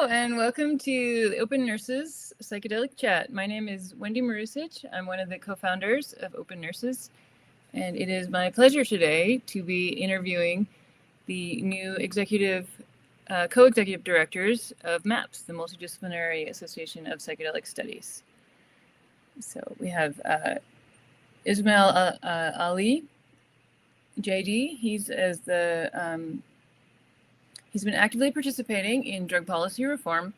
Hello, and welcome to the Open Nurses Psychedelic Chat. My name is Wendy Marusic. I'm one of the co-founders of Open Nurses, and it is my pleasure today to be interviewing the new co-executive directors of MAPS, the Multidisciplinary Association of Psychedelic Studies. So we have Ismail Ali, JD. He's been actively participating in drug policy reform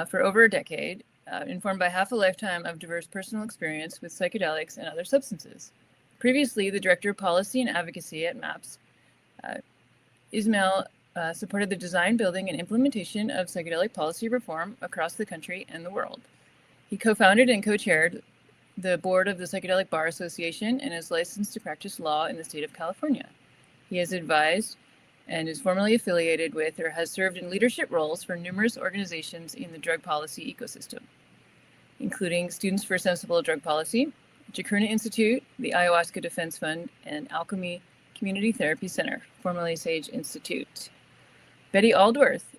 for over a decade, informed by half a lifetime of diverse personal experience with psychedelics and other substances. Previously, the Director of Policy and Advocacy at MAPS, Ismail supported the design, building, and implementation of psychedelic policy reform across the country and the world. He co-founded and co-chaired the board of the Psychedelic Bar Association and is licensed to practice law in the state of California. He has advised and is formally affiliated with or has served in leadership roles for numerous organizations in the drug policy ecosystem, including Students for Sensible Drug Policy, Chacruna Institute, the Ayahuasca Defense Fund, and Alchemy Community Therapy Center, formerly Sage Institute. Betty Aldworth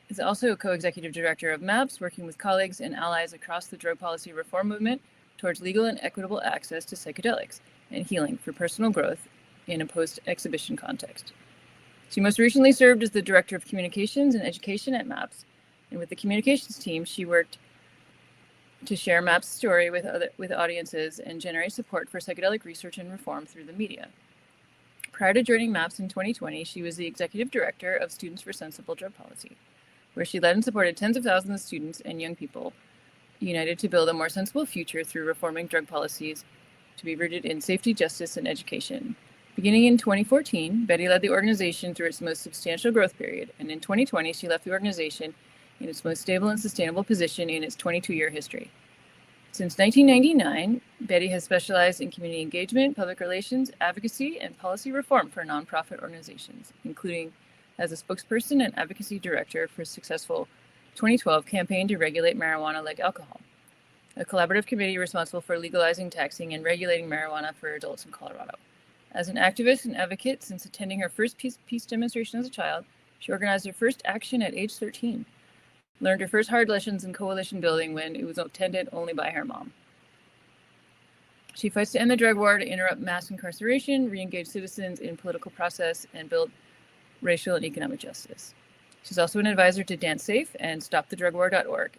is also co-executive director of MAPS, working with colleagues and allies across the drug policy reform movement towards legal and equitable access to psychedelics and healing for personal growth in a post-exhibition context. She most recently served as the Director of Communications and Education at MAPS, and with the communications team, she worked to share MAPS' story with audiences and generate support for psychedelic research and reform through the media. Prior to joining MAPS in 2020, she was the Executive Director of Students for Sensible Drug Policy, where she led and supported tens of thousands of students and young people united to build a more sensible future through reforming drug policies to be rooted in safety, justice, and education. Beginning in 2014, Betty led the organization through its most substantial growth period, and in 2020, she left the organization in its most stable and sustainable position in its 22-year history. Since 1999, Betty has specialized in community engagement, public relations, advocacy, and policy reform for nonprofit organizations, including as a spokesperson and advocacy director for a successful 2012 campaign to regulate marijuana like alcohol, a collaborative committee responsible for legalizing, taxing, and regulating marijuana for adults in Colorado. As an activist and advocate since attending her first peace demonstration as a child, she organized her first action at age 13, learned her first hard lessons in coalition building when it was attended only by her mom. She fights to end the drug war, to interrupt mass incarceration, re-engage citizens in political process, and build racial and economic justice. She's also an advisor to DanceSafe and StopTheDrugWar.org,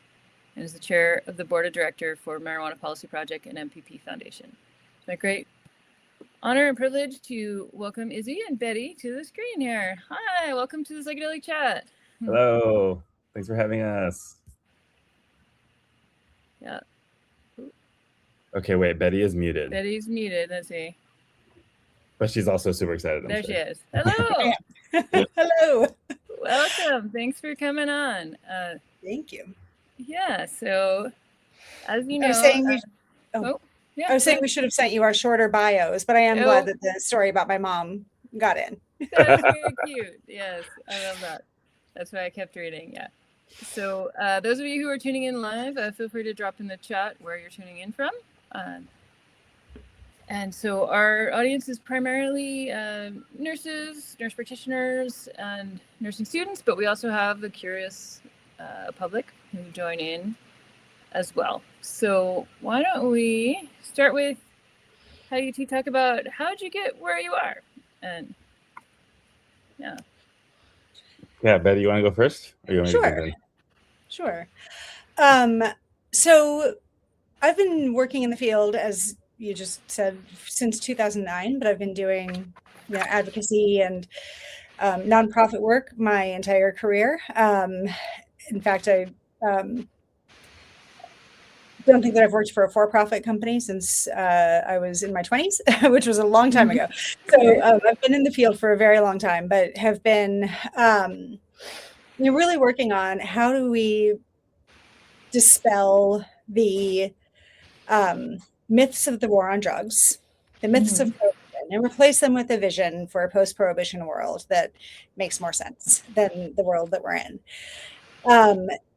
and is the chair of the board of director for Marijuana Policy Project and MPP Foundation. It's my great honor and privilege to welcome Izzy and Betty to the screen here. Hi, welcome to the Psychedelic Chat. Hello, thanks for having us. Yeah. Okay, wait, Betty is muted. Betty's muted, let's see. But she's also super excited. There she is. Hello. Hello. Welcome, thanks for coming on. Thank you. Yeah, so as you know, I was saying yeah, I was saying we should have sent you our shorter bios, but I am glad that the story about my mom got in. That's very cute. Yes, I love that. That's why I kept reading. Yeah. So those of you who are tuning in live, feel free to drop in the chat where you're tuning in from. And so our audience is primarily nurses, nurse practitioners, and nursing students, but we also have the curious public who join in as well. So why don't we start with how you two talk about how did you get where you are? And yeah. Yeah, Betty, you want to go first? Or you want Sure. Me to Sure. So I've been working in the field, as you just said, since 2009, but I've been doing advocacy and nonprofit work my entire career. In fact, I don't think that I've worked for a for-profit company since I was in my 20s, which was a long time ago. So I've been in the field for a very long time, but have been really working on how do we dispel the myths of the war on drugs, the myths of prohibition, and replace them with a vision for a post-prohibition world that makes more sense than the world that we're in.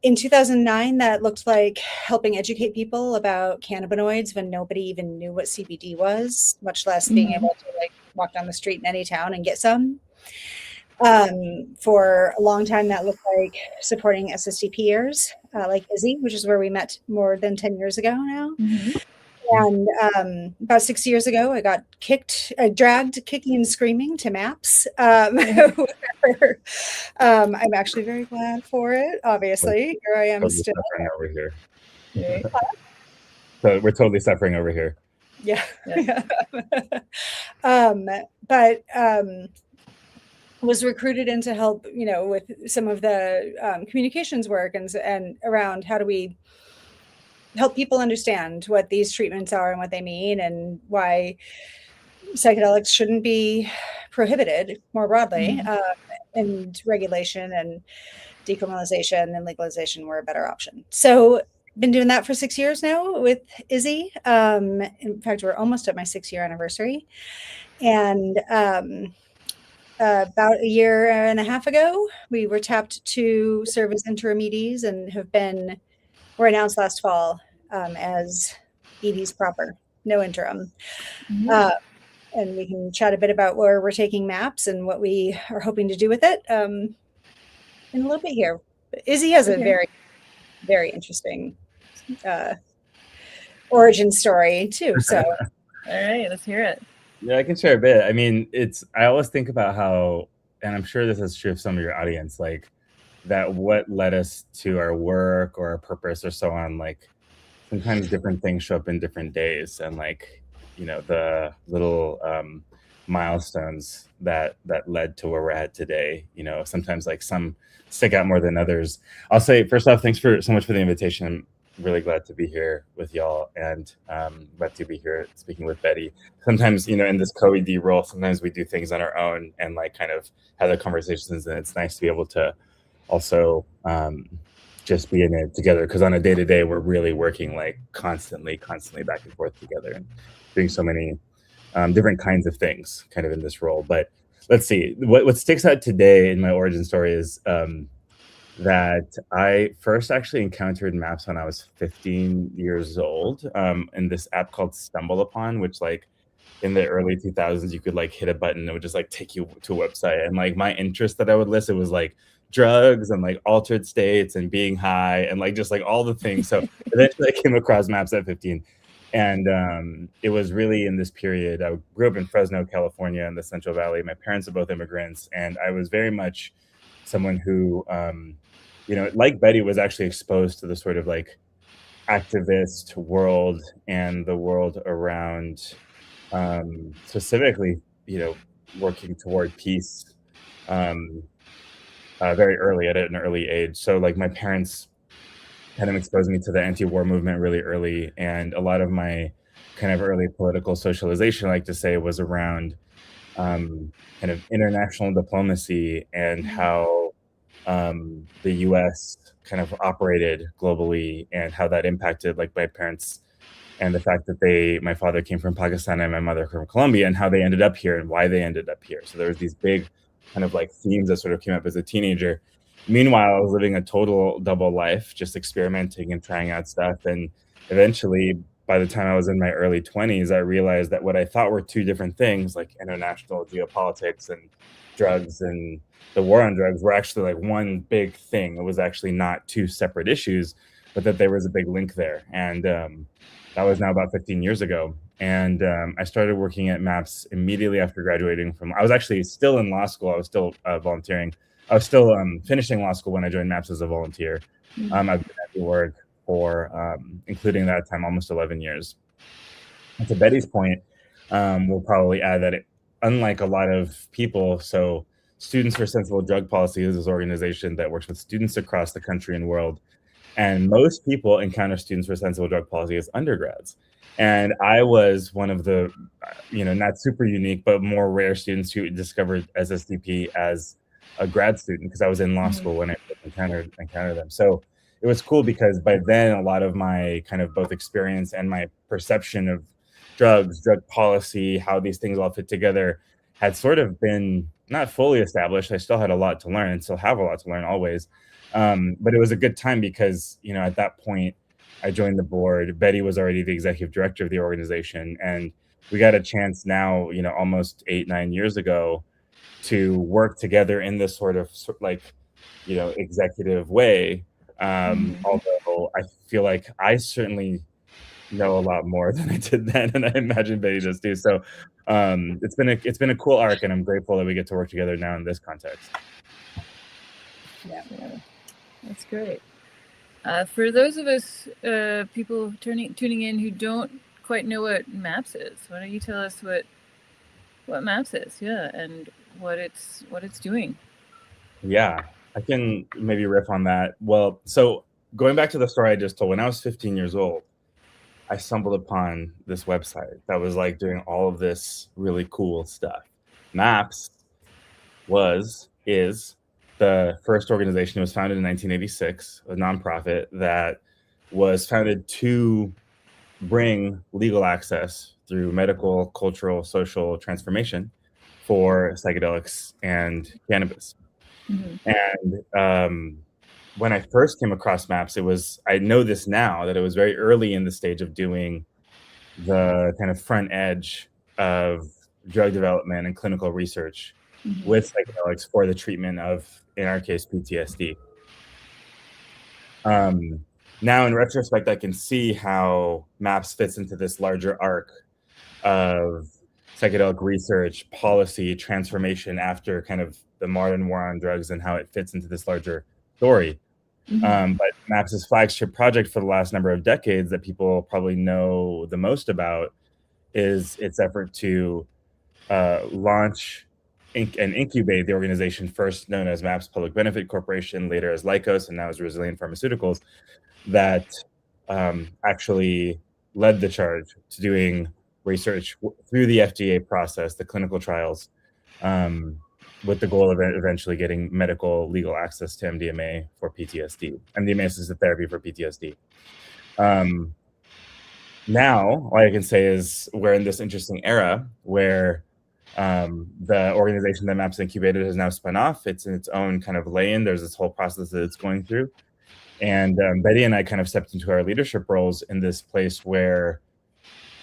In 2009, that looked like helping educate people about cannabinoids when nobody even knew what CBD was, much less being able to walk down the street in any town and get some. For a long time, that looked like supporting SSDPers like Izzy, which is where we met more than 10 years ago now. And about 6 years ago, I got dragged kicking and screaming to MAPS. Where, I'm actually very glad for it, obviously. Here I am Totally still. suffering over here. Right. So we're totally suffering over here. Yeah. Yeah. But was recruited in to help, with some of the communications work and around how do we help people understand what these treatments are and what they mean and why psychedelics shouldn't be prohibited more broadly, and regulation and decriminalization and legalization were a better option. So been doing that for 6 years now with Izzy. In fact, we're almost at my 6-year anniversary. And about a year and a half ago, we were tapped to serve as intermediaries and were announced last fall as EDs proper, no interim. And we can chat a bit about where we're taking MAPS and what we are hoping to do with it in a little bit here. But Izzy has a very, very interesting origin story too. So, all right, let's hear it. Yeah, I can share a bit. I mean, I always think about how, and I'm sure this is true of some of your audience, like that what led us to our work or our purpose or so on, like sometimes different things show up in different days, and like, the little milestones that led to where we're at today, sometimes like some stick out more than others. I'll say, first off, thanks so much for the invitation. I'm really glad to be here with y'all, and glad to be here speaking with Betty. Sometimes, in this co-ED role, sometimes we do things on our own and like kind of have the conversations, and it's nice to be able to also just be in it together, because on a day-to-day we're really working like constantly back and forth together and doing so many different kinds of things kind of in this role. But let's see, what sticks out today in my origin story is that I first actually encountered MAPS when I was 15 years old in this app called Stumble Upon, which like in the early 2000s, you could like hit a button, it would just like take you to a website. And like my interest that I would list, it was like drugs and like altered states and being high and like just like all the things. So eventually I came across MAPS at 15. And it was really in this period. I grew up in Fresno, California, in the Central Valley. My parents are both immigrants, and I was very much someone who, like Betty, was actually exposed to the sort of like activist world and the world around, specifically, working toward peace very early, at an early age. So like my parents kind of exposed me to the anti-war movement really early, and a lot of my kind of early political socialization, I like to say, was around kind of international diplomacy and how the U.S. kind of operated globally, and how that impacted like my parents, and the fact that my father came from Pakistan and my mother from Colombia, and how they ended up here and why they ended up here. So there was these big kind of like themes that sort of came up as a teenager. Meanwhile, I was living a total double life, just experimenting and trying out stuff. And eventually, by the time I was in my early 20s, I realized that what I thought were two different things, like international geopolitics and drugs and the war on drugs, were actually like one big thing. It was actually not two separate issues, but that there was a big link there. And that was now about 15 years ago. And I started working at MAPS immediately after graduating I was actually still in law school. I was still volunteering. I was still finishing law school when I joined MAPS as a volunteer. I've been at the work for, including that time, almost 11 years. And to Betty's point, we'll probably add that unlike a lot of people, so Students for Sensible Drug Policy is this organization that works with students across the country and world. And most people encounter Students for Sensible Drug Policy as undergrads. And I was one of the, not super unique, but more rare students who discovered SSDP as a grad student, because I was in law school when I encountered them. So it was cool because by then a lot of my kind of both experience and my perception of drugs, drug policy, how these things all fit together had sort of been not fully established. I still had a lot to learn and still have a lot to learn always. But it was a good time because, at that point, I joined the board. Betty was already the executive director of the organization. And we got a chance now, almost 8-9 years ago, to work together in this sort of like, you know, executive way. Although I feel like I certainly know a lot more than I did then, and I imagine Betty does too. So it's been a cool arc, and I'm grateful that we get to work together now in this context. Yeah, that's great. For those of us people tuning in who don't quite know what MAPS is, why don't you tell us what MAPS is? Yeah, and what it's doing. Yeah, I can maybe riff on that. Well, so going back to the story I just told, when I was 15 years old, I stumbled upon this website that was like doing all of this really cool stuff. MAPS is the first organization. It was founded in 1986, a nonprofit that was founded to bring legal access through medical, cultural, social transformation for psychedelics and cannabis. And when I first came across MAPS, I know this now, that it was very early in the stage of doing the kind of front edge of drug development and clinical research with psychedelics for the treatment of, in our case, PTSD. Now, in retrospect, I can see how MAPS fits into this larger arc of psychedelic research, policy, transformation after kind of the modern war on drugs, and how it fits into this larger story. But MAPS's flagship project for the last number of decades that people probably know the most about is its effort to launch and incubate the organization, first known as MAPS Public Benefit Corporation, later as Lycos, and now as Resilient Pharmaceuticals, that actually led the charge to doing research through the FDA process, the clinical trials, with the goal of eventually getting medical legal access to MDMA for PTSD. MDMA is a therapy for PTSD. Now, all I can say is we're in this interesting era where the organization that MAPS incubated has now spun off. It's in its own kind of lane. There's this whole process that it's going through. And Betty and I kind of stepped into our leadership roles in this place where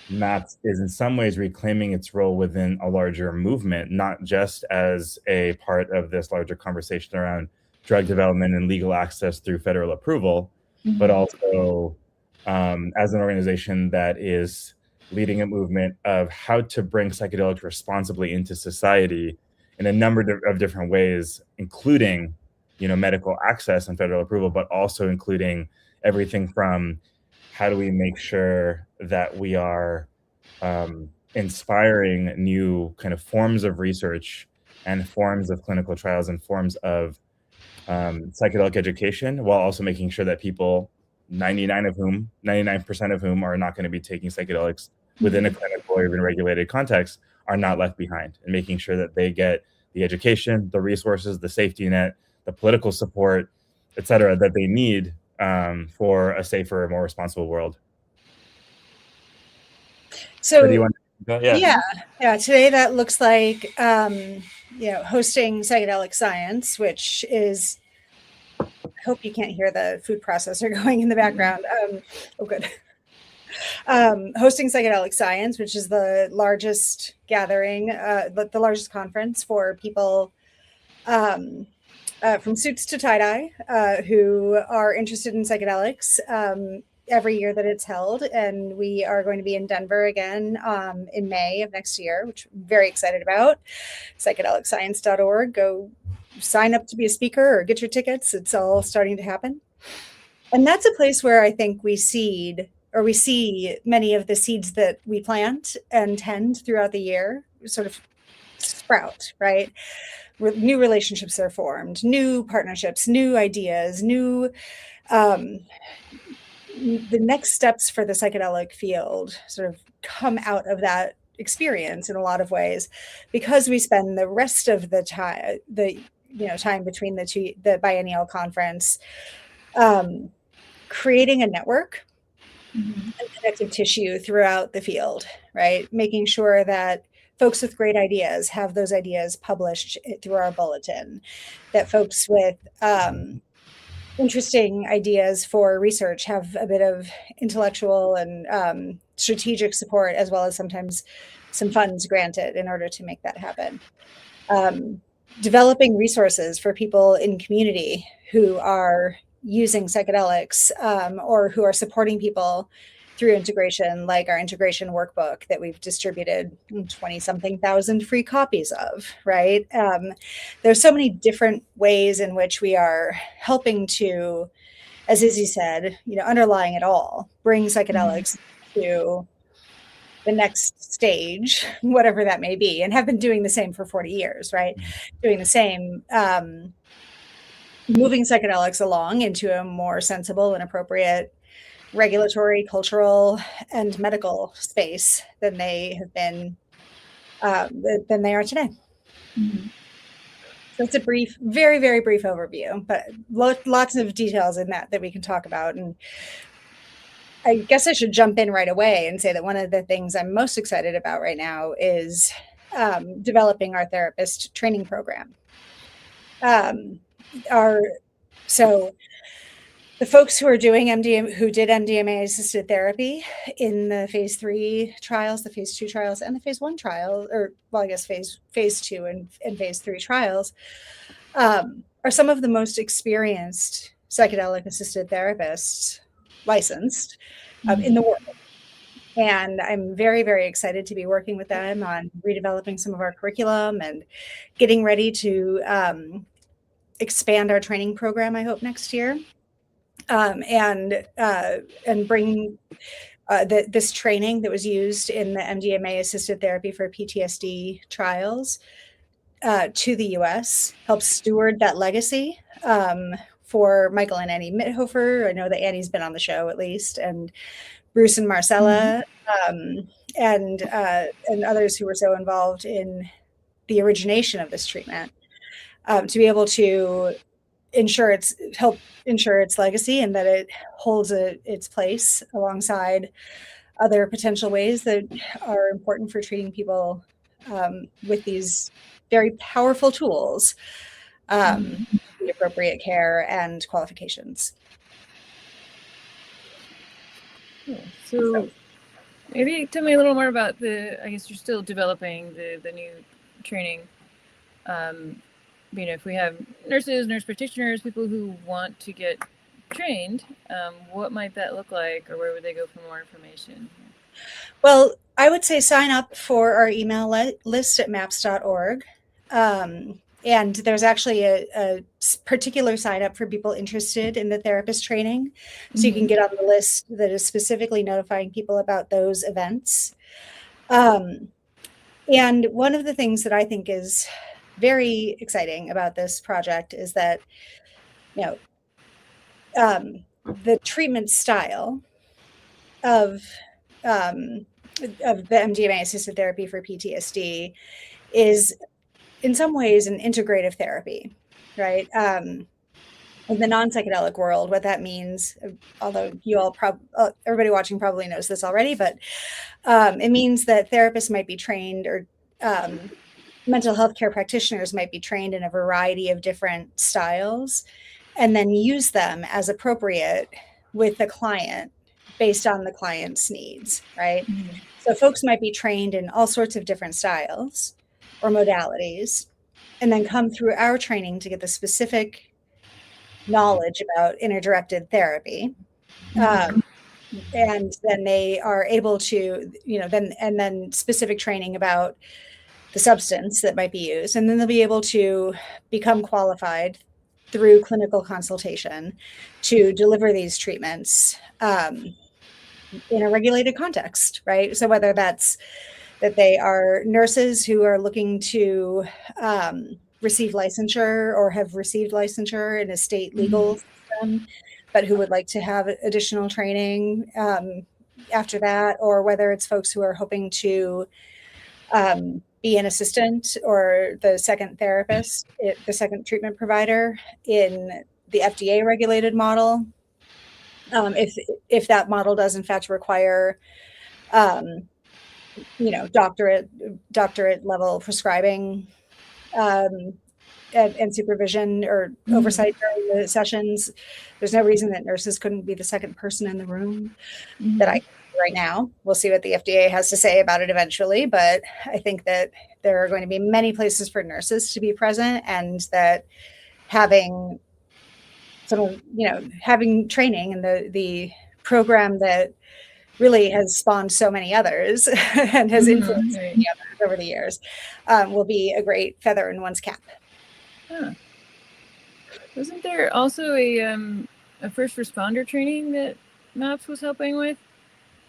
MAPS is in some ways reclaiming its role within a larger movement, not just as a part of this larger conversation around drug development and legal access through federal approval, but also as an organization that is leading a movement of how to bring psychedelics responsibly into society in a number of different ways, including, you know, medical access and federal approval, but also including everything from how do we make sure that we are inspiring new kind of forms of research and forms of clinical trials and forms of psychedelic education, while also making sure that people, 99% of whom are not going to be taking psychedelics within a clinical or even regulated context, are not left behind, and making sure that they get the education, the resources, the safety net, the political support, et cetera, that they need for a safer, more responsible world. So yeah. Today that looks like hosting psychedelic science, which is, I hope you can't hear the food processor going in the background. Oh, good. Hosting psychedelic science, which is the largest gathering, the largest conference for people from suits to tie-dye who are interested in psychedelics every year that it's held. And we are going to be in Denver again in May of next year, which I'm very excited about. Psychedelicscience.org. Go sign up to be a speaker or get your tickets. It's all starting to happen. And that's a place where I think we see many of the seeds that we plant and tend throughout the year sort of sprout, right? New relationships are formed, new partnerships, new ideas, the next steps for the psychedelic field sort of come out of that experience in a lot of ways, because we spend the rest of the time, time between the biennial conference, creating a network and connective tissue throughout the field, right? Making sure that folks with great ideas have those ideas published through our bulletin, that folks with interesting ideas for research have a bit of intellectual and strategic support, as well as sometimes some funds granted in order to make that happen. developing resources for people in community who are using psychedelics or who are supporting people through integration, like our integration workbook that we've distributed 20-something thousand free copies of, right? There's so many different ways in which we are helping to, as Izzy said, underlying it all, bring psychedelics to the next stage, whatever that may be, and have been doing the same for 40 years, right? Doing the same, moving psychedelics along into a more sensible and appropriate regulatory, cultural, and medical space than they have been, than they are today. Mm-hmm. So it's a brief, very, very brief overview, but lots of details in that we can talk about. And I guess I should jump in right away and say that one of the things I'm most excited about right now is developing our therapist training program. So the folks who are doing who did MDMA assisted therapy in the phase 3 trials, the phase 2 trials, and the phase 1 trial, or well, I guess phase 2 and phase 3 trials, are some of the most experienced psychedelic assisted therapists licensed in the world. And I'm very, very excited to be working with them on redeveloping some of our curriculum and getting ready to expand our training program, I hope, next year. And bring this training that was used in the MDMA assisted therapy for PTSD trials to the US, help steward that legacy for Michael and Annie Mithofer. I know that Annie's been on the show at least, and Bruce and Marcella, and others who were so involved in the origination of this treatment, to be able to help ensure its legacy and that it holds its place alongside other potential ways that are important for treating people with these very powerful tools, the appropriate care and qualifications. Cool. So maybe tell me a little more about I guess you're still developing the new training. If we have nurse practitioners, people who want to get trained, what might that look like, or where would they go for more information? Well, I would say sign up for our email list at maps.org. And there's actually a particular sign up for people interested in the therapist training. So you can get on the list that is specifically notifying people about those events. And one of the things that I think is very exciting about this project is that, the treatment style of the MDMA assisted therapy for PTSD is in some ways an integrative therapy, right? In the non-psychedelic world, what that means, although you all everybody watching probably knows this already, but it means that therapists might be trained, or mental health care practitioners might be trained in a variety of different styles and then use them as appropriate with the client based on the client's needs, right? So folks might be trained in all sorts of different styles or modalities and then come through our training to get the specific knowledge about interdirected therapy. And then they are able to, then specific training about the substance that might be used. And then they'll be able to become qualified through clinical consultation to deliver these treatments in a regulated context, right? So whether that's that they are nurses who are looking to receive licensure or have received licensure in a state legal system, but who would like to have additional training after that, or whether it's folks who are hoping to be an assistant or the second therapist, the second treatment provider in the FDA regulated model. If that model does in fact require, doctorate level prescribing and supervision or oversight during the sessions, there's no reason that nurses couldn't be the second person in the room that I right now. We'll see what the FDA has to say about it eventually, but I think that there are going to be many places for nurses to be present, and that having having training in the program that really has spawned so many others and has influenced many others over the years will be a great feather in one's cap. Huh. Wasn't there also a first responder training that MAPS was helping with?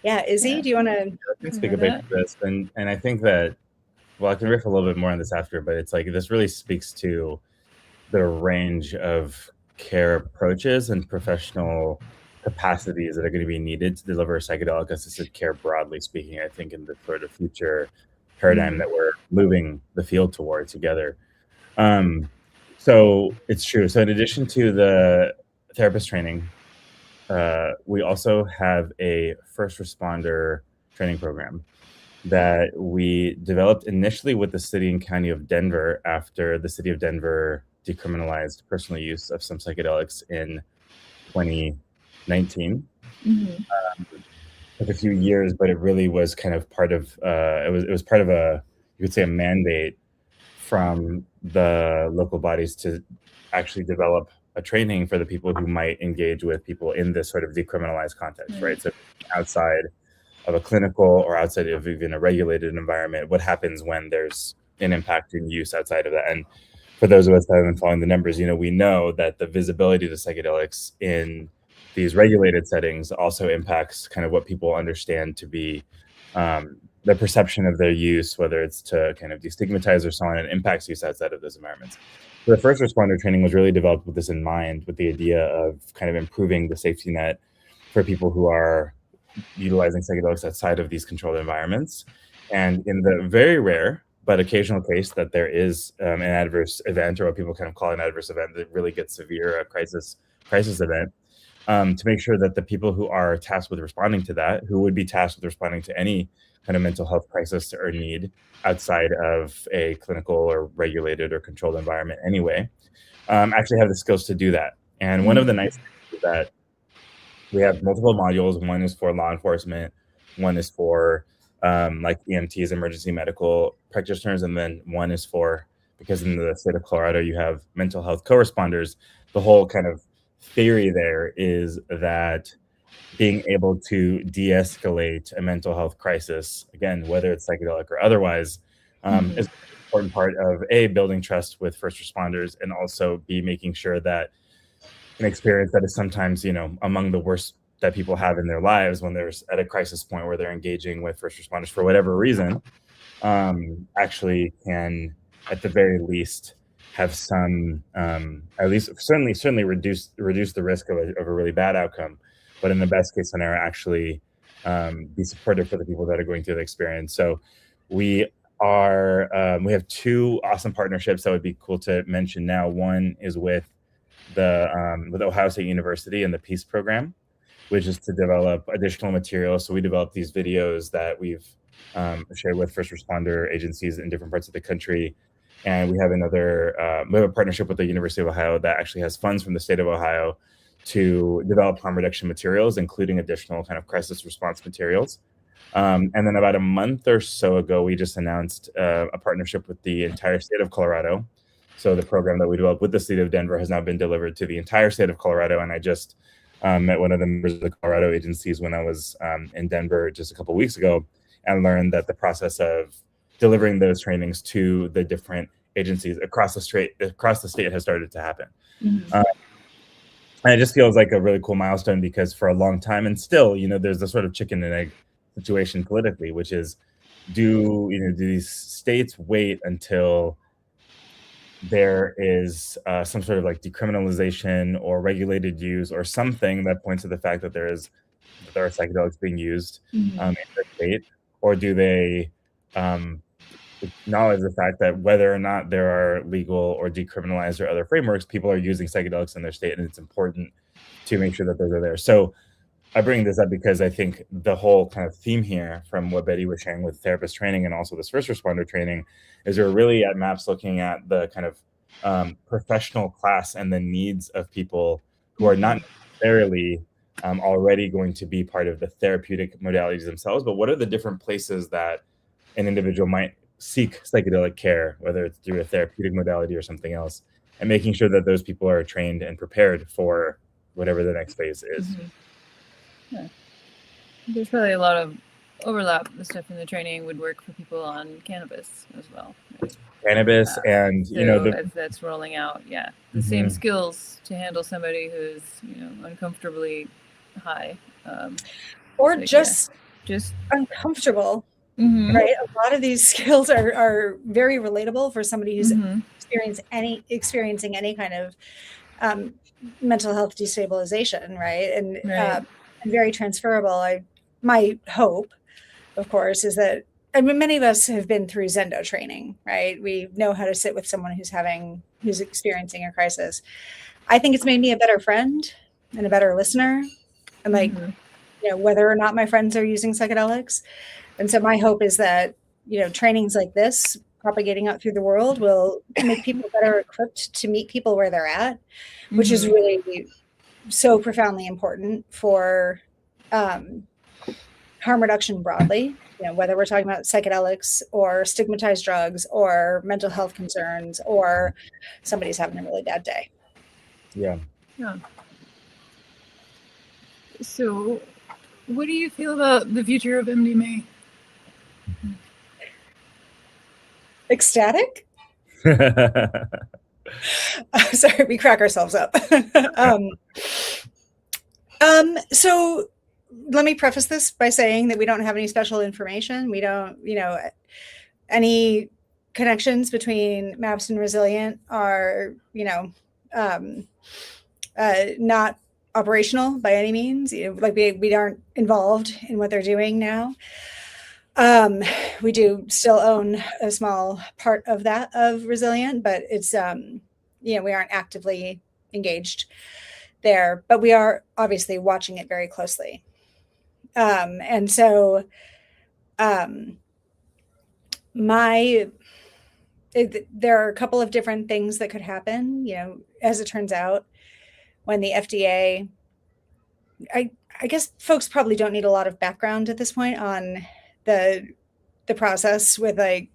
Yeah, Izzy, do you want to speak a bit to this? And I think that, well, I can riff a little bit more on this after, but it's like this really speaks to the range of care approaches and professional capacities that are going to be needed to deliver psychedelic assisted care, broadly speaking, I think, in the sort of future paradigm that we're moving the field toward together. So it's true. So in addition to the therapist training, we also have a first responder training program that we developed initially with the city and county of Denver after the city of Denver decriminalized personal use of some psychedelics in 2019. Took a few years, but it really was kind of part of it was part of you could say a mandate from the local bodies to actually develop a training for the people who might engage with people in this sort of decriminalized context, right? So outside of a clinical or outside of even a regulated environment, what happens when there's an impact in use outside of that? And for those of us that have been following the numbers, we know that the visibility to psychedelics in these regulated settings also impacts kind of what people understand to be the perception of their use, whether it's to kind of destigmatize or so on, and impacts use outside of those environments. So the first responder training was really developed with this in mind, with the idea of kind of improving the safety net for people who are utilizing psychedelics outside of these controlled environments. And in the very rare but occasional case that there is an adverse event, or what people kind of call an adverse event that really gets severe, a crisis event, to make sure that the people who are tasked with responding to that, who would be tasked with responding to any kind of mental health crisis or need outside of a clinical or regulated or controlled environment anyway, actually have the skills to do that. And one of the nice things is that we have multiple modules. One is for law enforcement, one is for like EMTs, emergency medical practitioners, and then one is for, because in the state of Colorado you have mental health co-responders. The whole kind of theory there is that being able to de-escalate a mental health crisis, again, whether it's psychedelic or otherwise, is an important part of building trust with first responders, and also making sure that an experience that is sometimes among the worst that people have in their lives, when there's at a crisis point where they're engaging with first responders for whatever reason, actually can at the very least have some, at least certainly reduce the risk of a really bad outcome, but in the best case scenario, actually be supportive for the people that are going through the experience. So we have two awesome partnerships that would be cool to mention now. One is with Ohio State University and the Peace Program, which is to develop additional material. So we developed these videos that we've shared with first responder agencies in different parts of the country. And we have a partnership with the University of Ohio that actually has funds from the state of Ohio to develop harm reduction materials, including additional kind of crisis response materials. And then about a month or so ago, we just announced a partnership with the entire state of Colorado. So the program that we developed with the city of Denver has now been delivered to the entire state of Colorado. And I just met one of the members of the Colorado agencies when I was in Denver just a couple of weeks ago, and learned that the process of delivering those trainings to the different agencies across the state has started to happen. And it just feels like a really cool milestone, because for a long time, and still, there's the sort of chicken and egg situation politically, which is, do these states wait until there is some sort of like decriminalization or regulated use or something that points to the fact that there are psychedelics being used in their state, or do they acknowledge the fact that whether or not there are legal or decriminalized or other frameworks, people are using psychedelics in their state, and it's important to make sure that those are there. So I bring this up because I think the whole kind of theme here, from what Betty was sharing with therapist training and also this first responder training, is we're really at MAPS looking at the kind of professional class and the needs of people who are not necessarily already going to be part of the therapeutic modalities themselves, but what are the different places that an individual might seek psychedelic care, whether it's through a therapeutic modality or something else, and making sure that those people are trained and prepared for whatever the next phase is. Yeah. There's probably a lot of overlap. The stuff in the training would work for people on cannabis as well. Right? Cannabis and, so as that's rolling out, the same Mhm. skills to handle somebody who's, uncomfortably high. Or like, just just uncomfortable, Mhm. right? A lot of these skills are very relatable for somebody who's Mhm. experiencing any kind of mental health destabilization, right? And Right. very transferable. My hope, of course, is that, I mean, many of us have been through Zendo training, right? We know how to sit with someone who's experiencing a crisis. I think it's made me a better friend and a better listener, and like, Mhm. whether or not my friends are using psychedelics. And so my hope is that, trainings like this propagating out through the world will make people better equipped to meet people where they're at, which is Mhm. really so profoundly important for harm reduction broadly, whether we're talking about psychedelics or stigmatized drugs or mental health concerns or somebody's having a really bad day. Yeah. So, what do you feel about the future of MDMA? Ecstatic? Sorry, we crack ourselves up. So let me preface this by saying that we don't have any special information. We don't, any connections between MAPS and Resilient are, not operational by any means. Like we aren't involved in what they're doing now. We do still own a small part of Resilient, but it's, we aren't actively engaged there, but we are obviously watching it very closely. And so there are a couple of different things that could happen, as it turns out, when the FDA, I guess folks probably don't need a lot of background at this point on the process with the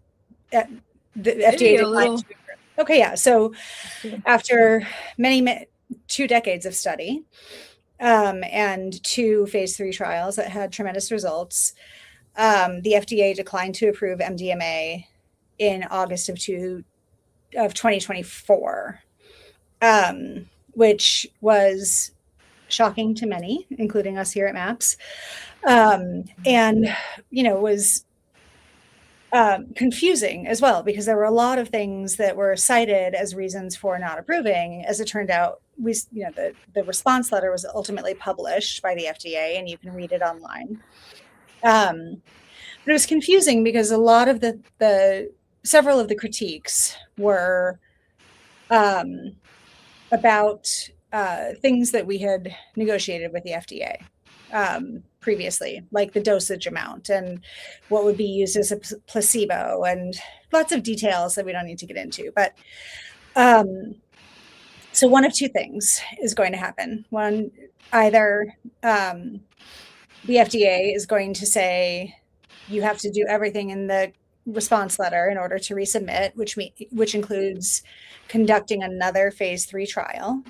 FDA declined. Okay, yeah. So after many 2 decades of study and 2 phase 3 trials that had tremendous results, the FDA declined to approve MDMA in August of 2024, which was shocking to many, including us here at MAPS, and was confusing as well, because there were a lot of things that were cited as reasons for not approving. As it turned out, the response letter was ultimately published by the FDA, and you can read it online. But it was confusing because a lot of several of the critiques were about things that we had negotiated with the FDA previously, like the dosage amount and what would be used as a placebo, and lots of details that we don't need to get into. But so one of 2 things is going to happen. One, either the FDA is going to say you have to do everything in the response letter in order to resubmit, which includes conducting another phase 3 trial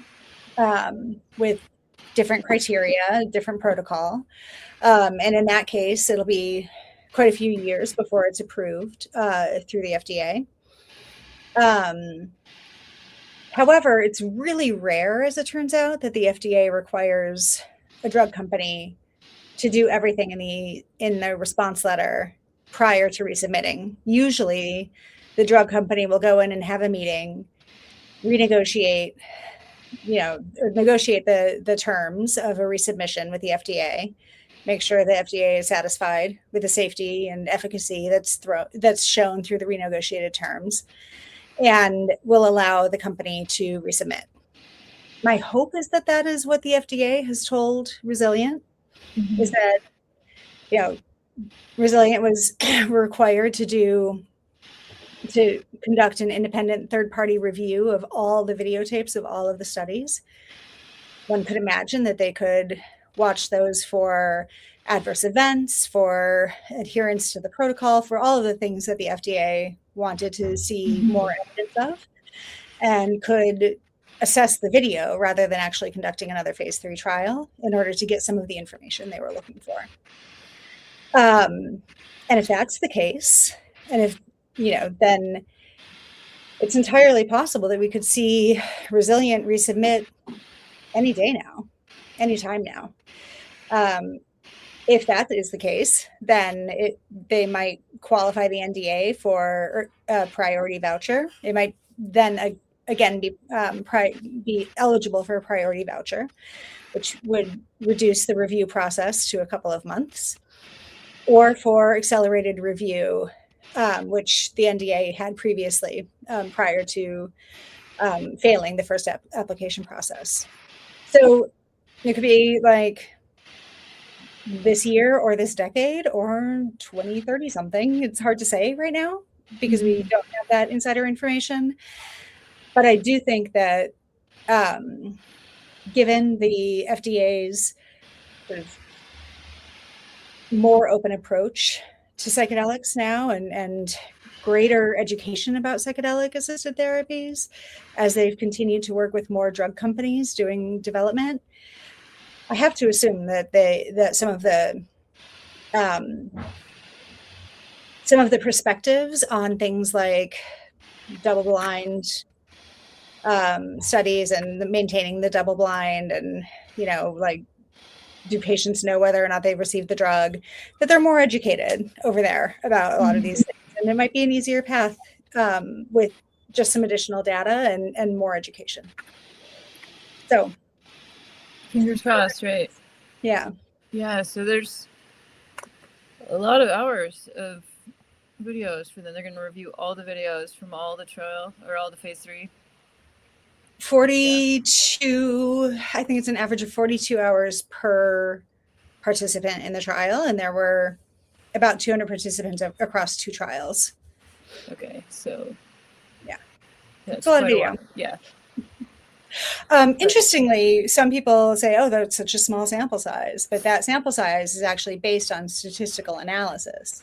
with different criteria, different protocol. And in that case, it'll be quite a few years before it's approved through the FDA. However, it's really rare, as it turns out, that the FDA requires a drug company to do everything in the response letter prior to resubmitting. Usually, the drug company will go in and have a meeting, renegotiate, negotiate the terms of a resubmission with the FDA, make sure the FDA is satisfied with the safety and efficacy that's shown through the renegotiated terms, and will allow the company to resubmit. My hope is that is what the FDA has told Resilient, is that, Resilient was required to conduct an independent third-party review of all the videotapes of all of the studies. One could imagine that they could watch those for adverse events, for adherence to the protocol, for all of the things that the FDA wanted to see more evidence of, and could assess the video rather than actually conducting another phase 3 trial in order to get some of the information they were looking for. And if that's the case, and if, then it's entirely possible that we could see Resilient resubmit any day now, anytime now. If that is the case, then they might qualify the NDA for a priority voucher. It might then again be eligible for a priority voucher, which would reduce the review process to a couple of months, or for accelerated review, which the NDA had previously prior to failing the first application process. So it could be like this year or this decade or 2030 something. It's hard to say right now because we don't have that insider information. But I do think that given the FDA's sort of more open approach to psychedelics now and greater education about psychedelic assisted therapies as they've continued to work with more drug companies doing development, I have to assume that some of the perspectives on things like double-blind studies and maintaining the double-blind, and like, do patients know whether or not they've received the drug, that they're more educated over there about a lot of these things, and it might be an easier path with just some additional data and more education. So. Fingers crossed, right? Yeah. Yeah, so there's a lot of hours of videos for them. They're going to review all the videos from all the trial or all the phase 3. 42, I think it's an average of 42 hours per participant in the trial, and there were about 200 participants across 2 trials. Okay, so yeah, that's a lot of video. Yeah. Interestingly, some people say, oh, that's such a small sample size, but that sample size is actually based on statistical analysis,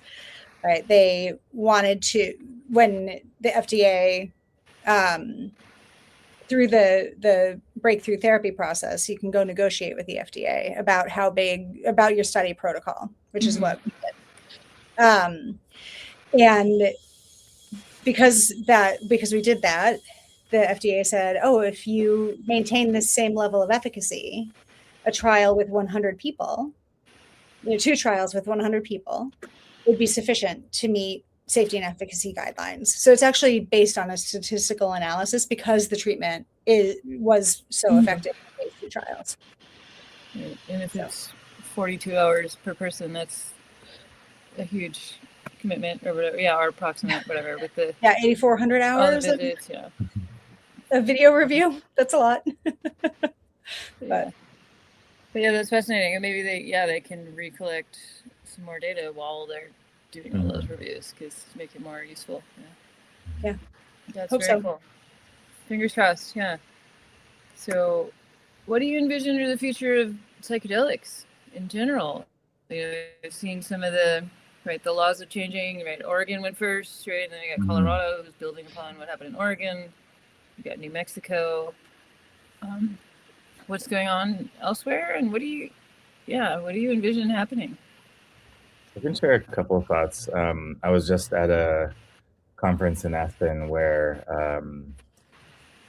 right? They wanted to, when the FDA, through the breakthrough therapy process, you can go negotiate with the FDA about about your study protocol, which is what we did. And because we did that, the FDA said, oh, if you maintain the same level of efficacy, a trial with 100 people, 2 trials with 100 people would be sufficient to meet safety and efficacy guidelines. So it's actually based on a statistical analysis because the treatment was so effective in phase 2 trials. Right. And if it's 42 hours per person, that's a huge commitment or whatever. Yeah, or approximate, whatever, with the 8,400 hours all the visits, a video review. That's a lot. But yeah, that's fascinating. And maybe they can recollect some more data while they're doing all those reviews, because to make it more useful. Yeah. That's Hope very so. cool. Fingers crossed. Yeah. So what do you envision for the future of psychedelics in general? Seeing some of the laws are changing, right? Oregon went first, right? And then you got Colorado, who's building upon what happened in Oregon. You got New Mexico. What's going on elsewhere, and what do you envision happening? I can share a couple of thoughts. I was just at a conference in Aspen where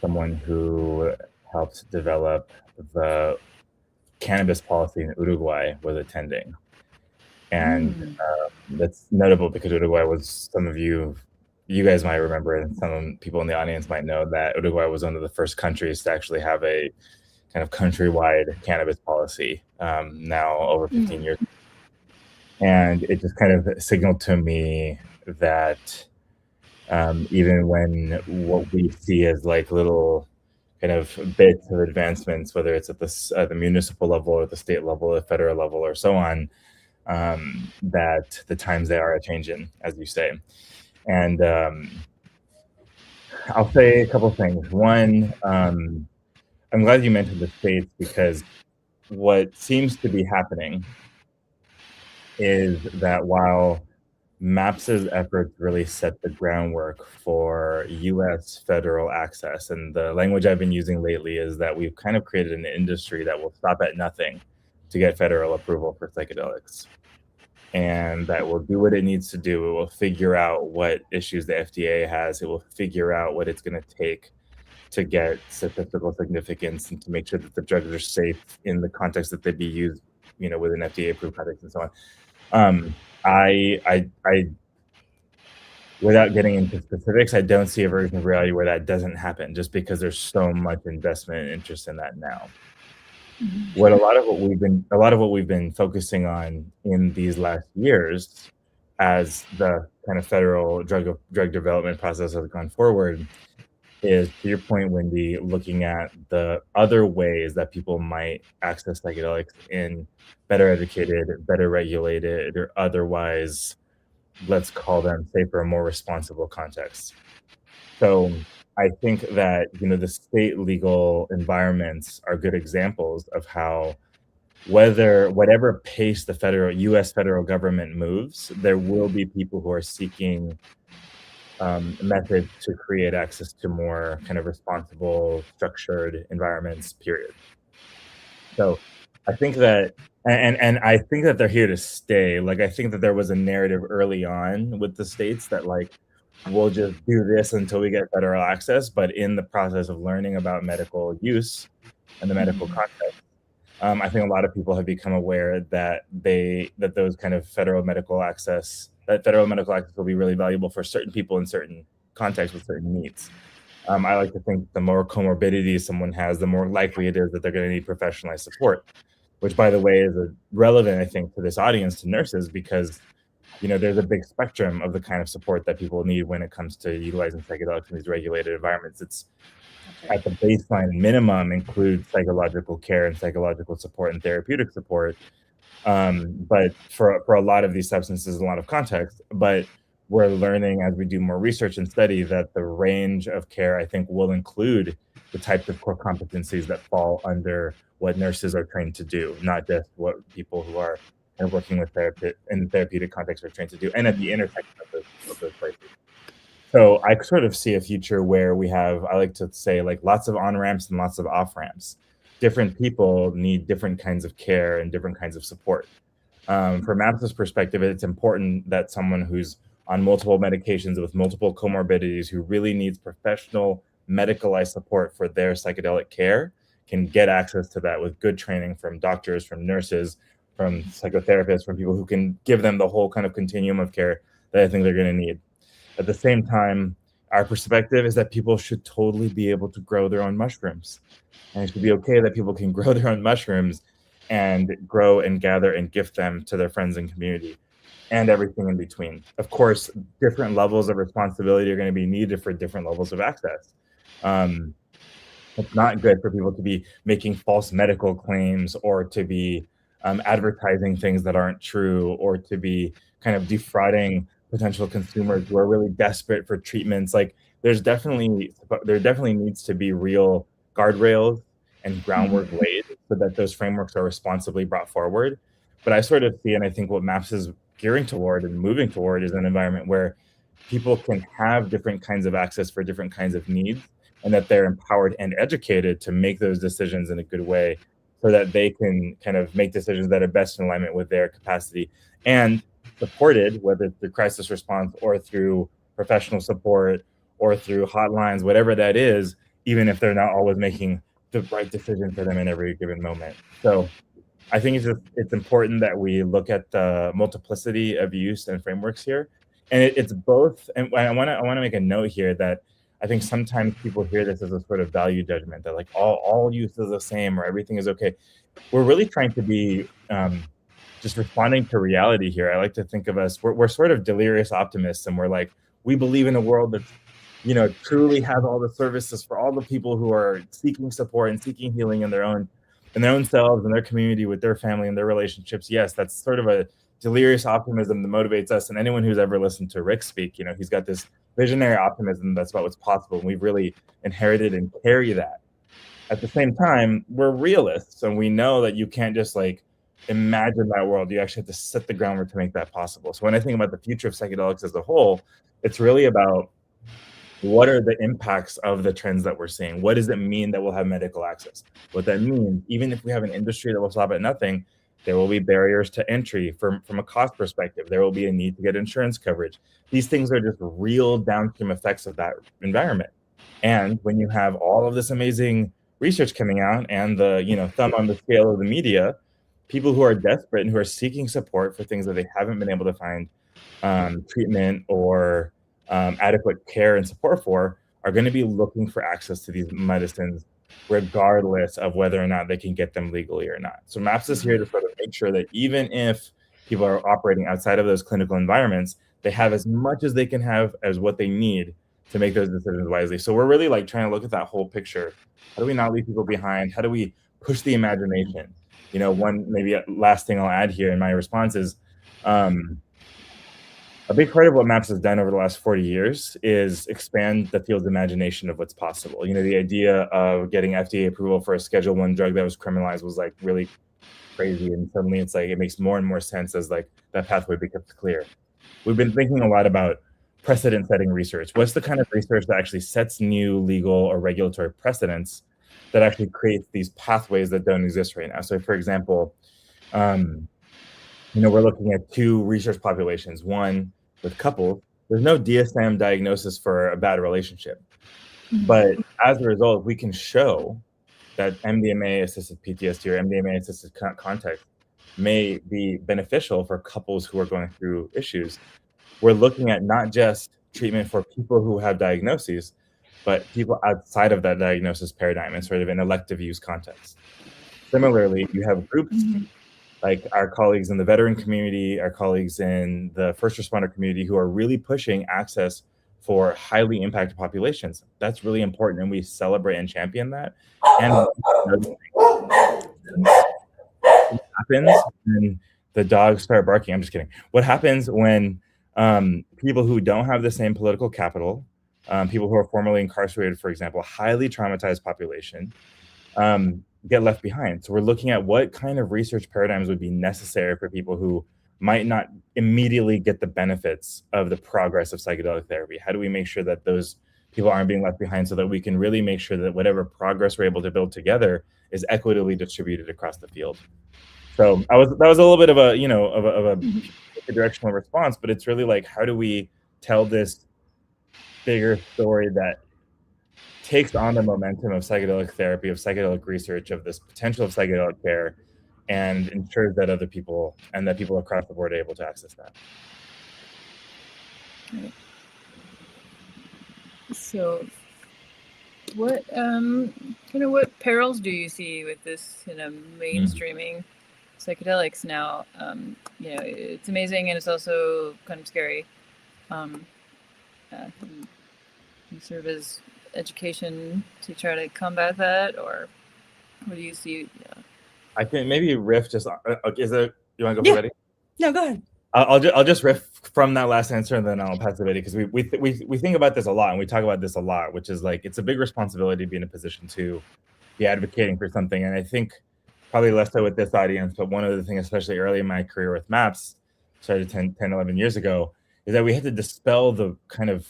someone who helped develop the cannabis policy in Uruguay was attending. And that's notable because Uruguay was, some of you guys might remember, and some people in the audience might know that Uruguay was one of the first countries to actually have a kind of countrywide cannabis policy now over 15 years. And it just kind of signaled to me that even when what we see as like little kind of bits of advancements, whether it's at the municipal level or the state level, the federal level, or so on, that the times they are a-changing, as you say. And I'll say a couple of things. One, I'm glad you mentioned the states, because what seems to be happening is that while MAPS's efforts really set the groundwork for US federal access, and the language I've been using lately is that we've kind of created an industry that will stop at nothing to get federal approval for psychedelics, and that will do what it needs to do. It will figure out what issues the FDA has. It will figure out what it's going to take to get statistical significance and to make sure that the drugs are safe in the context that they'd be used, with an FDA-approved context and so on. I, without getting into specifics, I don't see a version of reality where that doesn't happen, just because there's so much investment and interest in that now. A lot of what we've been focusing on in these last years, as the kind of federal drug development process has gone forward, is, to your point, Wendy, looking at the other ways that people might access psychedelics in better educated, better regulated, or otherwise, let's call them safer, more responsible contexts. So I think that, the state legal environments are good examples of how whatever pace the US federal government moves, there will be people who are seeking methods to create access to more kind of responsible, structured environments, period. So I think that, and I think that they're here to stay. Like, I think that there was a narrative early on with the states that, like, we'll just do this until we get federal access. But in the process of learning about medical use and the medical context, I think a lot of people have become aware that those kind of federal medical access will be really valuable for certain people in certain contexts with certain needs. I like to think the more comorbidities someone has, the more likely it is that they're going to need professionalized support, which, by the way, is relevant, I think, to this audience, to nurses, because there's a big spectrum of the kind of support that people need when it comes to utilizing psychedelics in these regulated environments. It's at the baseline minimum includes psychological care and psychological support and therapeutic support. But for a lot of these substances, a lot of context, but we're learning as we do more research and study that the range of care, I think, will include the types of core competencies that fall under what nurses are trained to do, not just what people who are kind of working with in therapeutic context are trained to do, and at the intersection of those places. So I sort of see a future where we have, I like to say, like, lots of on-ramps and lots of off-ramps. Different people need different kinds of care and different kinds of support. From MAPS's perspective, it's important that someone who's on multiple medications with multiple comorbidities, who really needs professional medicalized support for their psychedelic care, can get access to that with good training from doctors, from nurses, from psychotherapists, from people who can give them the whole kind of continuum of care that I think they're going to need. At the same time, our perspective is that people should totally be able to grow their own mushrooms. And it should be okay that people can grow their own mushrooms and grow and gather and gift them to their friends and community and everything in between. Of course, different levels of responsibility are going to be needed for different levels of access. It's not good for people to be making false medical claims, or to be advertising things that aren't true, or to be kind of defrauding potential consumers who are really desperate for treatments. Like, there definitely needs to be real guardrails and groundwork laid so that those frameworks are responsibly brought forward. But I sort of see, and I think what MAPS is gearing toward and moving toward, is an environment where people can have different kinds of access for different kinds of needs, and that they're empowered and educated to make those decisions in a good way, so that they can kind of make decisions that are best in alignment with their capacity, and supported, whether through crisis response or through professional support or through hotlines, whatever that is, even if they're not always making the right decision for them in every given moment. So I think it's important that we look at the multiplicity of use and frameworks here. And it's both, and I want to make a note here that I think sometimes people hear this as a sort of value judgment, that, like, all use is the same or everything is okay. We're really trying to be just responding to reality here. I like to think of us, we're sort of delirious optimists, and we're like, we believe in a world that truly has all the services for all the people who are seeking support and seeking healing in their own selves and their community, with their family and their relationships. Yes, that's sort of a delirious optimism that motivates us. And anyone who's ever listened to Rick speak, he's got this visionary optimism that's about what's possible. And we've really inherited and carry that. At the same time, we're realists, and we know that you can't just like imagine that world. You actually have to set the groundwork to make that possible. So when I think about the future of psychedelics as a whole, it's really about what are the impacts of the trends that we're seeing? What does it mean that we'll have medical access? What that means, even if we have an industry that will stop at nothing, there will be barriers to entry from a cost perspective. There will be a need to get insurance coverage. These things are just real downstream effects of that environment. And when you have all of this amazing research coming out and the thumb on the scale of the media, people who are desperate and who are seeking support for things that they haven't been able to find treatment or adequate care and support for are going to be looking for access to these medicines regardless of whether or not they can get them legally or not. So MAPS is here to sort of make sure that even if people are operating outside of those clinical environments, they have as much as they can have as what they need to make those decisions wisely. So we're really like trying to look at that whole picture. How do we not leave people behind? How do we push the imagination? One maybe last thing I'll add here in my response is a big part of what MAPS has done over the last 40 years is expand the field's imagination of what's possible. The idea of getting FDA approval for a Schedule I drug that was criminalized was like really crazy. And suddenly it's like, it makes more and more sense as like that pathway becomes clear. We've been thinking a lot about precedent setting research. What's the kind of research that actually sets new legal or regulatory precedents that actually creates these pathways that don't exist right now? So for example, we're looking at two research populations. One, with couples, there's no DSM diagnosis for a bad relationship. But as a result, we can show that MDMA-assisted PTSD or MDMA-assisted context may be beneficial for couples who are going through issues. We're looking at not just treatment for people who have diagnoses, but people outside of that diagnosis paradigm in sort of an elective use context. Similarly, you have groups like our colleagues in the veteran community, our colleagues in the first responder community who are really pushing access for highly impacted populations. That's really important, and we celebrate and champion that. And what happens when the dogs start barking? I'm just kidding. What happens when people who don't have the same political capital, people who are formerly incarcerated, for example, highly traumatized population, get left behind? So we're looking at what kind of research paradigms would be necessary for people who might not immediately get the benefits of the progress of psychedelic therapy. How do we make sure that those people aren't being left behind so that we can really make sure that whatever progress we're able to build together is equitably distributed across the field? So that was a little bit of a directional response, but it's really like, how do we tell this bigger story that takes on the momentum of psychedelic therapy, of psychedelic research, of this potential of psychedelic care, and ensures that other people and that people across the board are able to access that. Right. So what what perils do you see with this mainstreaming psychedelics now? It's amazing and it's also kind of scary. You serve as education to try to combat that, or what do you see? I think maybe riff just is it, you want to go for Betty? No, go ahead. I'll just riff from that last answer and then I'll pass to Betty, because we think about this a lot and we talk about this a lot, which is like, it's a big responsibility to be in a position to be advocating for something. And I think probably less so with this audience, but one of the things, especially early in my career with MAPS, started 10, 11 years ago, is that we had to dispel the kind of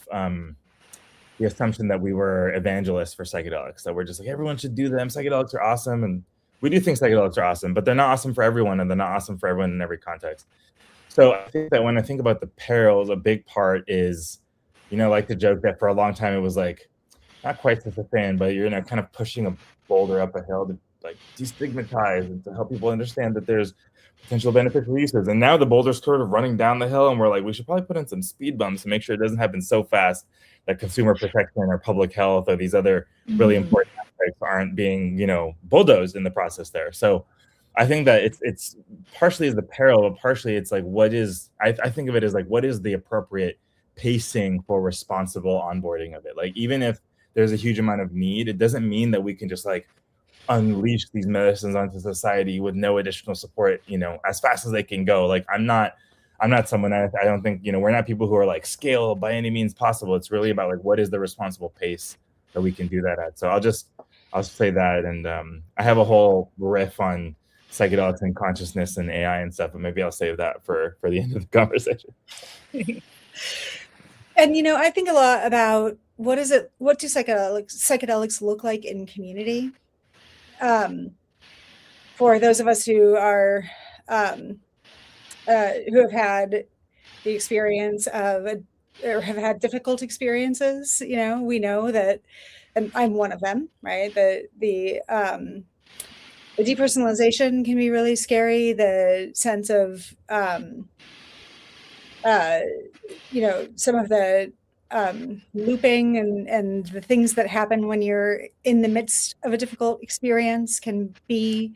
the assumption that we were evangelists for psychedelics, that we're just like, everyone should do them. Psychedelics are awesome. And we do think psychedelics are awesome, but they're not awesome for everyone, and they're not awesome for everyone in every context. So I think that when I think about the perils, a big part is, like the joke that for a long time it was like, not quite such a fan, but you're kind of pushing a boulder up a hill to like destigmatize and to help people understand that there's potential beneficial uses. And now the boulder's sort of running down the hill, and we're like, we should probably put in some speed bumps to make sure it doesn't happen so fast that consumer protection or public health or these other really important aspects aren't being, bulldozed in the process there. So I think that it's partially is the peril, but partially it's like, I think of it as like, what is the appropriate pacing for responsible onboarding of it? Like, even if there's a huge amount of need, it doesn't mean that we can just like unleash these medicines onto society with no additional support, as fast as they can go. Like, I'm not someone, I don't think, we're not people who are like scale by any means possible. It's really about like, what is the responsible pace that we can do that at? So I'll just I'll say that. And I have a whole riff on psychedelics and consciousness and AI and stuff, but maybe I'll save that for the end of the conversation. And I think a lot about what do psychedelics look like in community. For those of us who are who have had the experience of or have had difficult experiences, we know that, and I'm one of them, right? The depersonalization can be really scary. The sense of some of the looping and the things that happen when you're in the midst of a difficult experience can be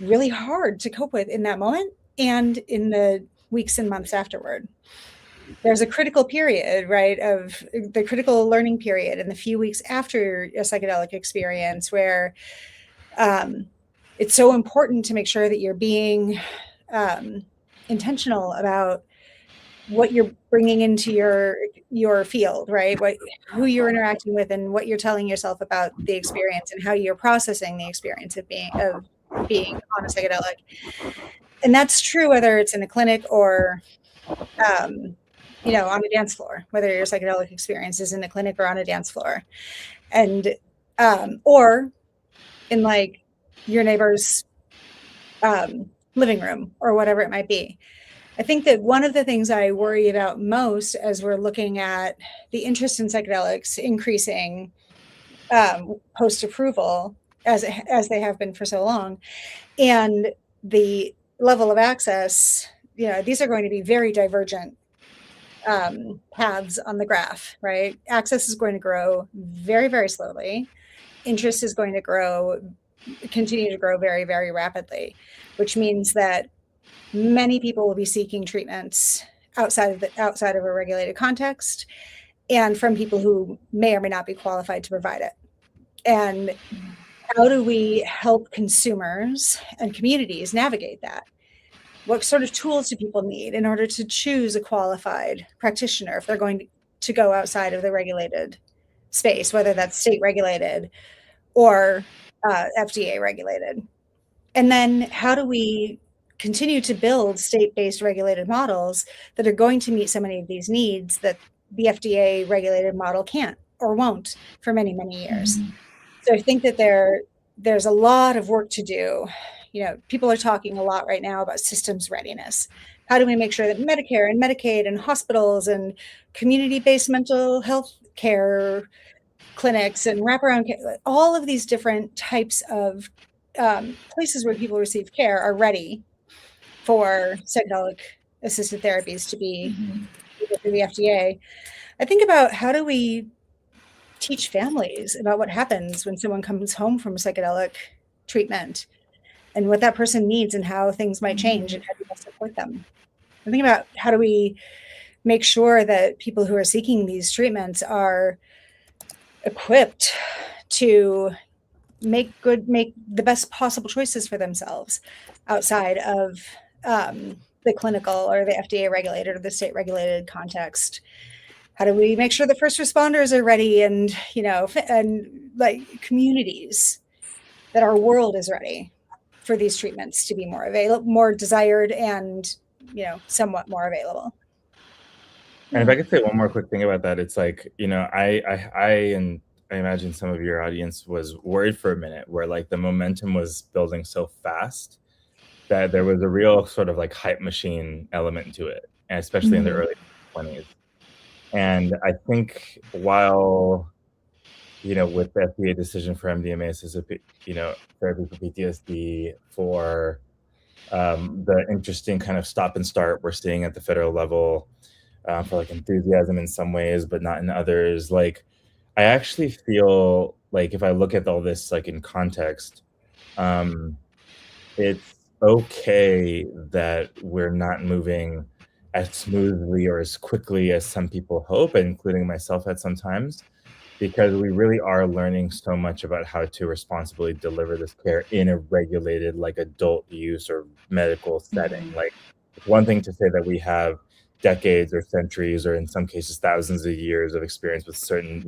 really hard to cope with in that moment and in the weeks and months afterward. There's a critical period, right, of the critical learning period in the few weeks after a psychedelic experience where it's so important to make sure that you're being intentional about what you're bringing into your field, right? Who you're interacting with and what you're telling yourself about the experience and how you're processing the experience of being on a psychedelic. And that's true whether it's in a clinic or on a dance floor, whether your psychedelic experience is in a clinic or on a dance floor, and or in like your neighbor's living room or whatever it might be. I think that one of the things I worry about most as we're looking at the interest in psychedelics increasing post-approval, as they have been for so long, and the level of access, these are going to be very divergent paths on the graph, right? Access is going to grow very, very slowly. Interest is going to continue to grow very, very rapidly, which means that many people will be seeking treatments outside of a regulated context and from people who may or may not be qualified to provide it. And how do we help consumers and communities navigate that? What sort of tools do people need in order to choose a qualified practitioner if they're going to go outside of the regulated space, whether that's state regulated or FDA regulated? And then how do we continue to build state-based regulated models that are going to meet so many of these needs that the FDA regulated model can't or won't for many, many years? Mm-hmm. So I think that there's a lot of work to do. People are talking a lot right now about systems readiness. How do we make sure that Medicare and Medicaid and hospitals and community-based mental health care clinics and wraparound care, all of these different types of places where people receive care are ready for psychedelic assisted therapies to be through the FDA. I think about how do we teach families about what happens when someone comes home from psychedelic treatment and what that person needs and how things might change and how do we support them. I think about how do we make sure that people who are seeking these treatments are equipped to make the best possible choices for themselves outside of the clinical or the FDA regulated or the state regulated context. How do we make sure the first responders are ready and like communities, that our world is ready for these treatments to be more available, more desired, and somewhat more available. And if I could say one more quick thing about that, it's like, I imagine some of your audience was worried for a minute where like the momentum was building so fast that there was a real sort of like hype machine element to it, and especially in the early 20s. And I think while, with the FDA decision for MDMA assisted, therapy for PTSD, for the interesting kind of stop and start we're seeing at the federal level, for like enthusiasm in some ways, but not in others, like, I actually feel like if I look at all this like in context, it's okay that we're not moving as smoothly or as quickly as some people hope, including myself at some times, because we really are learning so much about how to responsibly deliver this care in a regulated like adult use or medical setting. Like, it's one thing to say that we have decades or centuries, or in some cases thousands of years of experience with certain,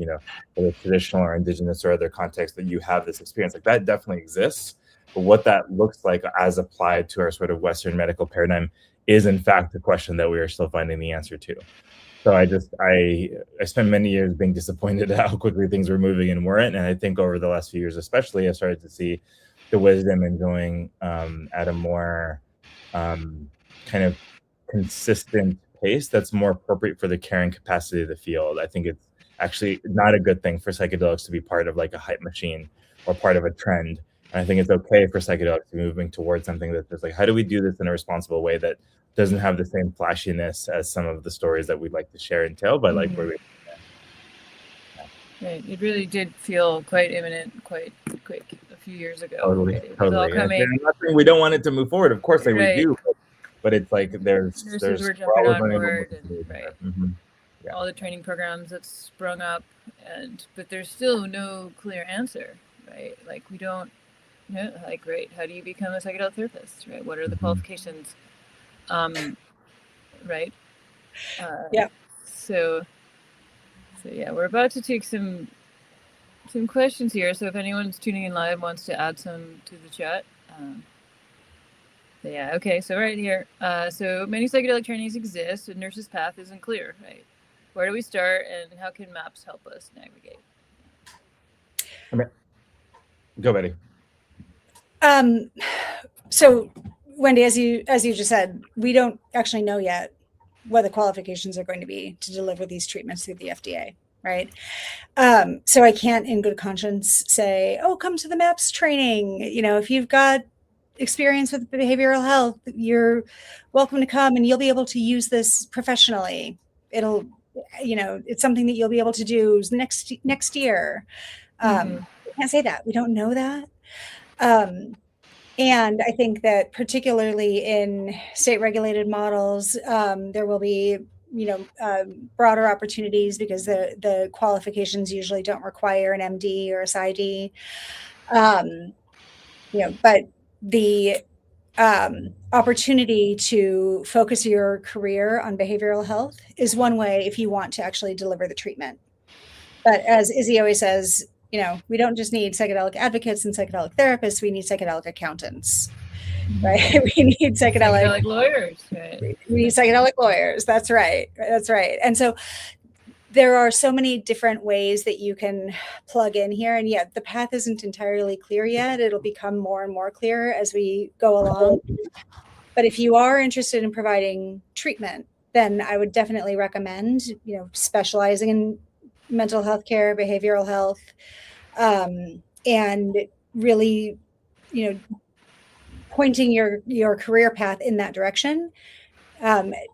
whether traditional or indigenous or other contexts, that you have this experience. Like, that definitely exists. But what that looks like as applied to our sort of Western medical paradigm is in fact a question that we are still finding the answer to. So I spent many years being disappointed at how quickly things were moving and weren't. And I think over the last few years, especially, I started to see the wisdom in going at a more kind of consistent pace that's more appropriate for the carrying capacity of the field. I think it's actually not a good thing for psychedelics to be part of like a hype machine or part of a trend. And I think it's okay for psychedelics to be moving towards something that's just like, how do we do this in a responsible way that doesn't have the same flashiness as some of the stories that we'd like to share and tell, but like where we. Right. It really did feel quite imminent, quite quick a few years ago. Totally. Right? It was all coming. I'm not saying we don't want it to move forward. Of course, like we do, but it's like there's nurses were jumping on board, and all the training programs that sprung up, but there's still no clear answer, right? Like we don't, like, great, how do you become a psychedelic therapist, right? What are the qualifications? Right. Yeah. So yeah, we're about to take some questions here. So if anyone's tuning in live wants to add some to the chat. Yeah. Okay. So right here. So many psychedelic trainees exist, and nurse's path isn't clear. Right. Where do we start, and how can MAPS help us navigate? Okay. Go, Betty. So, Wendy, as you just said, we don't actually know yet what the qualifications are going to be to deliver these treatments through the FDA, right? So I can't in good conscience say, oh, come to the MAPS training. If you've got experience with behavioral health, you're welcome to come and you'll be able to use this professionally. It'll, it's something that you'll be able to do next year. We can't say that. We don't know that. And I think that particularly in state-regulated models, there will be, broader opportunities because the qualifications usually don't require an MD or a PsyD. But the opportunity to focus your career on behavioral health is one way if you want to actually deliver the treatment. But as Izzy always says, we don't just need psychedelic advocates and psychedelic therapists, we need psychedelic accountants, right? We need psychedelic lawyers, right? We need psychedelic lawyers. That's right. And so there are so many different ways that you can plug in here. And yet the path isn't entirely clear yet. It'll become more and more clear as we go along. But if you are interested in providing treatment, then I would definitely recommend, specializing in mental health care, behavioral health, and really, pointing your career path in that direction,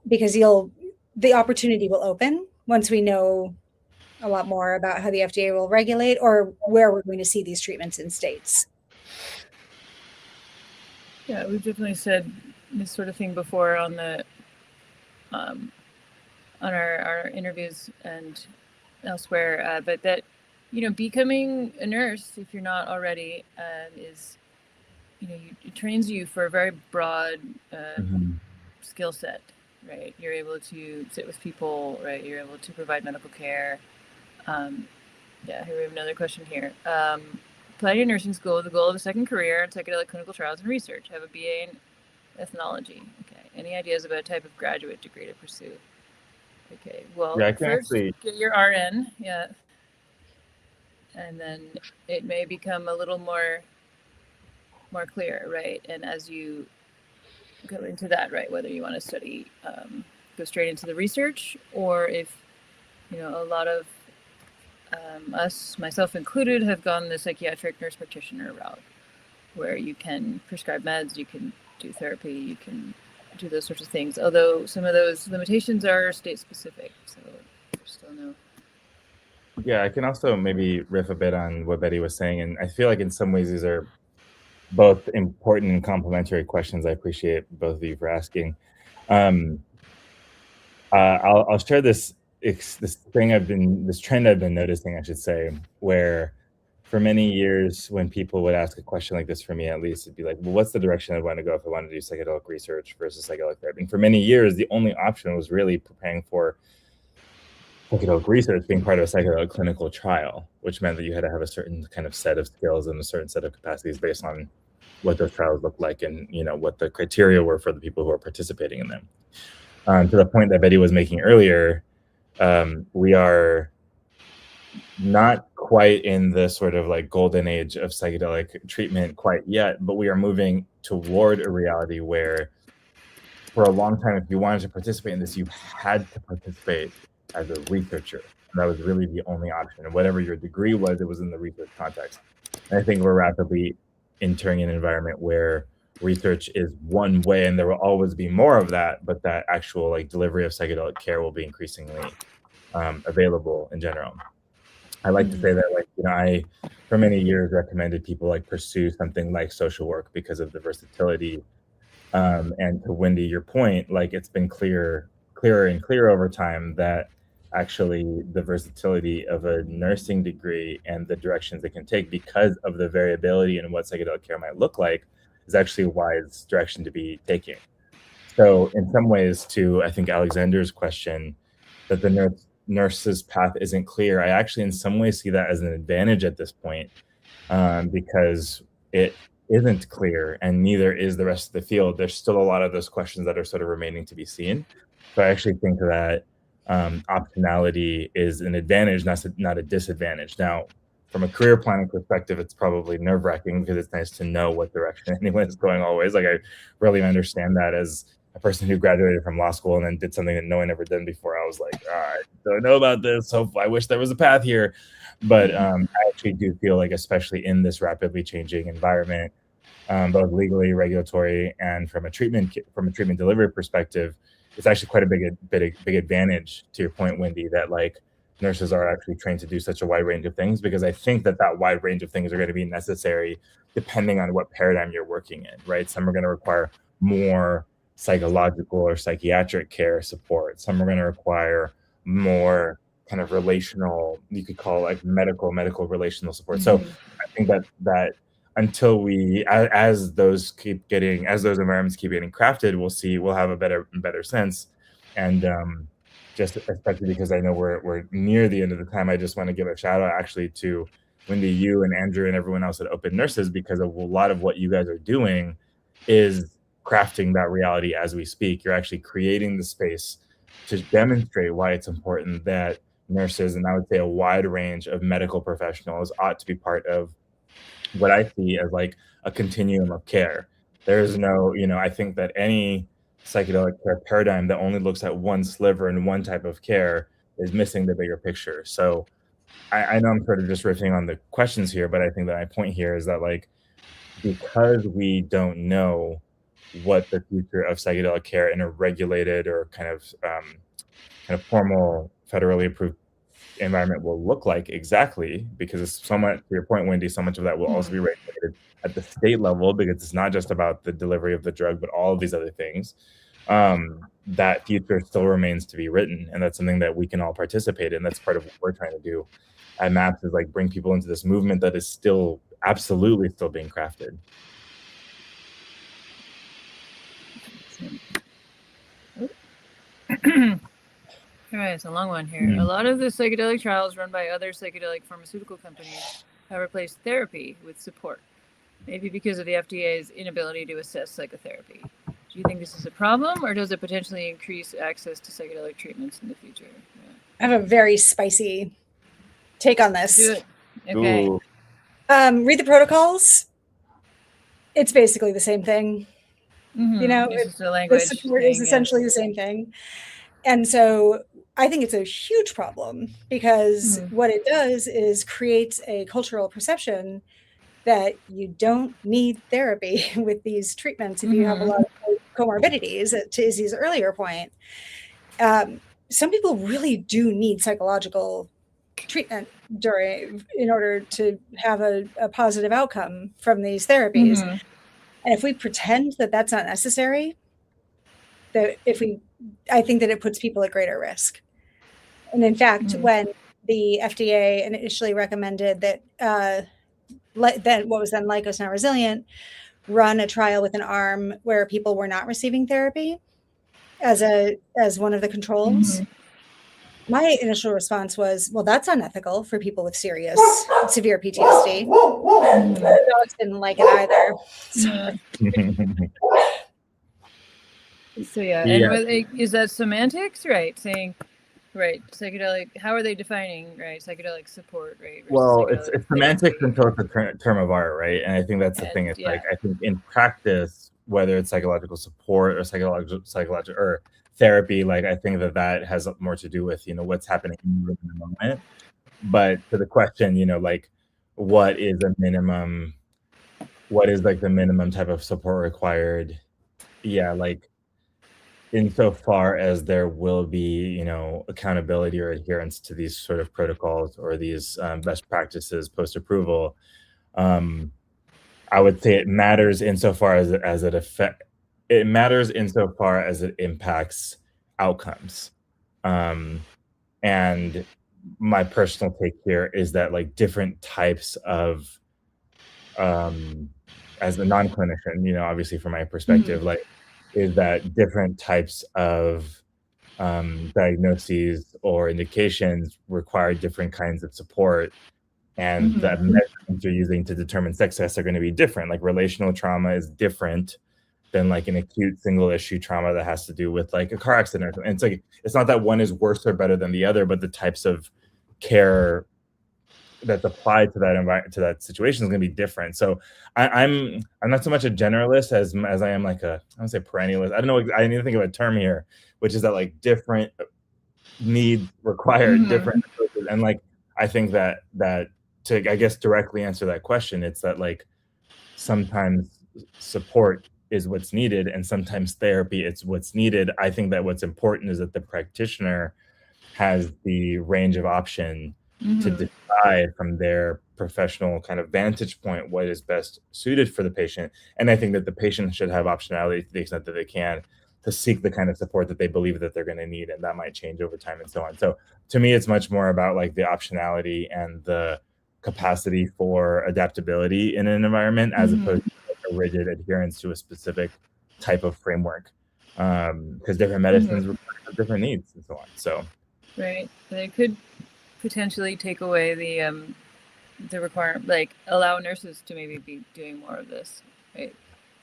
because the opportunity will open once we know a lot more about how the FDA will regulate or where we're going to see these treatments in states. Yeah, we've definitely said this sort of thing before on the on our interviews and elsewhere, but that becoming a nurse, if you're not already, is it trains you for a very broad skill set, right? You're able to sit with people, right? You're able to provide medical care. Here we have another question here. Apply to nursing school with the goal of a second career in psychedelic clinical trials and research. Have a BA in ethnology. Okay. Any ideas about a type of graduate degree to pursue? Okay. Well, first get your RN. Yeah. And then it may become a little more clear, right? And as you go into that, right, whether you want to study, go straight into the research, or if, a lot of us, myself included, have gone the psychiatric nurse practitioner route, where you can prescribe meds, you can do therapy, you can do those sorts of things. Although some of those limitations are state specific, so there's still no. Yeah, I can also maybe riff a bit on what Betty was saying, and I feel like in some ways these are both important and complementary questions. I appreciate both of you for asking. I'll share this trend I've been noticing, I should say, where for many years, when people would ask a question like this, for me at least, it'd be like, well, what's the direction I want to go if I want to do psychedelic research versus psychedelic therapy? And for many years, the only option was really preparing for psychedelic research, being part of a psychedelic clinical trial, which meant that you had to have a certain kind of set of skills and a certain set of capacities based on what those trials looked like and, you know, what the criteria were for the people who are participating in them. To the point that Betty was making earlier, we are not quite in the sort of like golden age of psychedelic treatment quite yet, but we are moving toward a reality where for a long time, if you wanted to participate in this, you had to participate as a researcher. And that was really the only option. And whatever your degree was, it was in the research context. And I think we're rapidly entering an environment where research is one way, and there will always be more of that, but that actual like delivery of psychedelic care will be increasingly available in general. I like to say that, like, you know, I, for many years, recommended people like pursue something like social work because of the versatility. And to Wendy, your point, like it's been clearer and clearer over time that actually the versatility of a nursing degree and the directions it can take because of the variability in what psychedelic care might look like is actually a wise direction to be taking. So in some ways, to I think Alexander's question, that the nurse's path isn't clear, I actually in some ways see that as an advantage at this point, because it isn't clear and neither is the rest of the field. There's still a lot of those questions that are sort of remaining to be seen. So I actually think that optionality is an advantage, not a disadvantage. Now, from a career planning perspective, it's probably nerve-wracking because it's nice to know what direction anyone is going always. Like I really understand that as a person who graduated from law school and then did something that no one ever done before. I was like, I don't know about this. So I wish there was a path here. But I actually do feel like, especially in this rapidly changing environment, both legally, regulatory, and from a treatment delivery perspective, it's actually quite a big advantage, to your point, Wendy, that like nurses are actually trained to do such a wide range of things, because I think that wide range of things are going to be necessary depending on what paradigm you're working in, right? Some are going to require more psychological or psychiatric care support. Some are going to require more kind of relational, you could call like medical relational support. So I think that until as those environments keep getting crafted, we'll have a better sense. And just especially because I know we're near the end of the time, I just want to give a shout out actually to Wendy, you and Andrew and everyone else at Open Nurses, because of a lot of what you guys are doing is crafting that reality as we speak. You're actually creating the space to demonstrate why it's important that nurses, and I would say a wide range of medical professionals, ought to be part of what I see as like a continuum of care. There's no, I think that any psychedelic care paradigm that only looks at one sliver and one type of care is missing the bigger picture. So I know I'm sort of just riffing on the questions here, but I think that my point here is that like, because we don't know what the future of psychedelic care in a regulated or kind of formal, federally approved environment will look like exactly, because it's so much, to your point, Wendy, so much of that will also be regulated at the state level, because it's not just about the delivery of the drug, but all of these other things. That future still remains to be written, and that's something that we can all participate in. That's part of what we're trying to do at MAPS, is like bring people into this movement that is still absolutely still being crafted. All right, it's a long one here. A lot of the psychedelic trials run by other psychedelic pharmaceutical companies have replaced therapy with support, maybe because of the FDA's inability to assess psychotherapy. Do you think this is a problem, or does it potentially increase access to psychedelic treatments in the future? Yeah. I have a very spicy take on this. Do it. Okay. Ooh. Read the protocols. It's basically the same thing. The support is essentially the same thing. And so I think it's a huge problem, because what it does is creates a cultural perception that you don't need therapy with these treatments if you have a lot of comorbidities, to Izzy's earlier point. Some people really do need psychological treatment in order to have a positive outcome from these therapies. And if we pretend that that's not necessary, I think that it puts people at greater risk. And in fact, when the FDA initially recommended that then what was then Lycos, now Resilient, run a trial with an arm where people were not receiving therapy as one of the controls. My initial response was, well, that's unethical for people with severe PTSD. The dogs didn't like it either. So yeah, and is that semantics, right? Saying, right, psychedelic. How are they defining, right, psychedelic support, right? Well, it's semantics until it's a term of art, right? And I think that's the thing. It's like, I think in practice, whether it's psychological support or psychological or therapy, like I think that has more to do with, what's happening in the moment. But to the question, like what is like the minimum type of support required? Yeah, like insofar as there will be, accountability or adherence to these sort of protocols or these best practices post-approval, I would say it matters insofar as it matters insofar as it impacts outcomes. And my personal take here is that like different types of, as a non-clinician, obviously from my perspective, like is that different types of diagnoses or indications require different kinds of support, and the measurements you're using to determine success are going to be different. Like relational trauma is different than like an acute single issue trauma that has to do with like a car accident. And it's like, it's not that one is worse or better than the other, but the types of care that's applied to that environment, to that situation, is going to be different. So I'm not so much a generalist as I am like I don't say perennialist. I don't know. I need to think of a term here, which is that like different needs require different approaches. And like, I think that to, I guess, directly answer that question, it's that like sometimes support is what's needed and sometimes therapy it's what's needed. I think that what's important is that the practitioner has the range of option to decide from their professional kind of vantage point what is best suited for the patient. And I think that the patient should have optionality to the extent that they can to seek the kind of support that they believe that they're going to need, and that might change over time and so on. So to me, it's much more about like the optionality and the capacity for adaptability in an environment as opposed to like a rigid adherence to a specific type of framework, because different medicines require different needs and so on. So right, they could potentially take away the requirement, like allow nurses to maybe be doing more of this, right?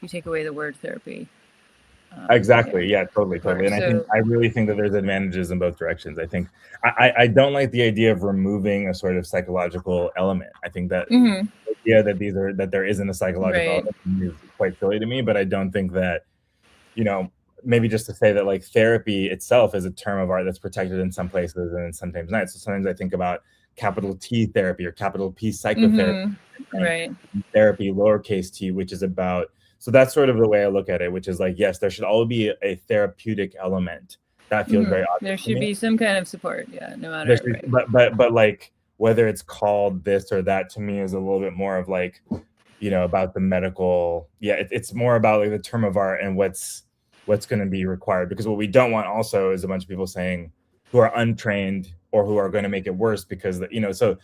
You take away the word therapy. Exactly. Yeah, totally. And I really think that there's advantages in both directions. I think I don't like the idea of removing a sort of psychological element. I think that the idea that there isn't a psychological element is quite silly to me, but I don't think that, maybe just to say that like therapy itself is a term of art that's protected in some places and sometimes not. So sometimes I think about capital T therapy or capital P psychotherapy, right? Therapy, lowercase t, which is about. So that's sort of the way I look at it, which is like, yes, there should always be a therapeutic element. That feels very obvious. There should be some kind of support, no matter. But like whether it's called this or that, to me is a little bit more of like, about the medical. Yeah, it's more about like the term of art and what's going to be required. Because what we don't want also is a bunch of people saying who are untrained or who are going to make it worse because so.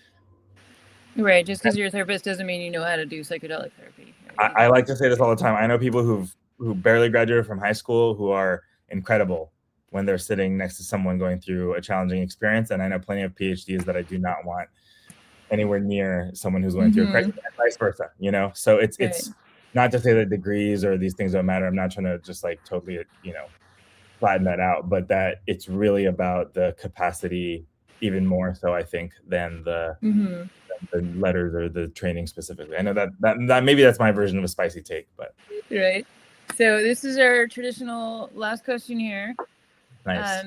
Right, just because you're a therapist doesn't mean you know how to do psychedelic therapy. Right? I like to say this all the time. I know people who barely graduated from high school who are incredible when they're sitting next to someone going through a challenging experience, and I know plenty of PhDs that I do not want anywhere near someone who's going through a crisis, and vice versa. So it's not to say that degrees or these things don't matter. I'm not trying to just like totally flatten that out, but that it's really about the capacity, even more so I think than the letters or the training specifically. I know that maybe that's my version of a spicy take, but right. So this is our traditional last question here. Nice.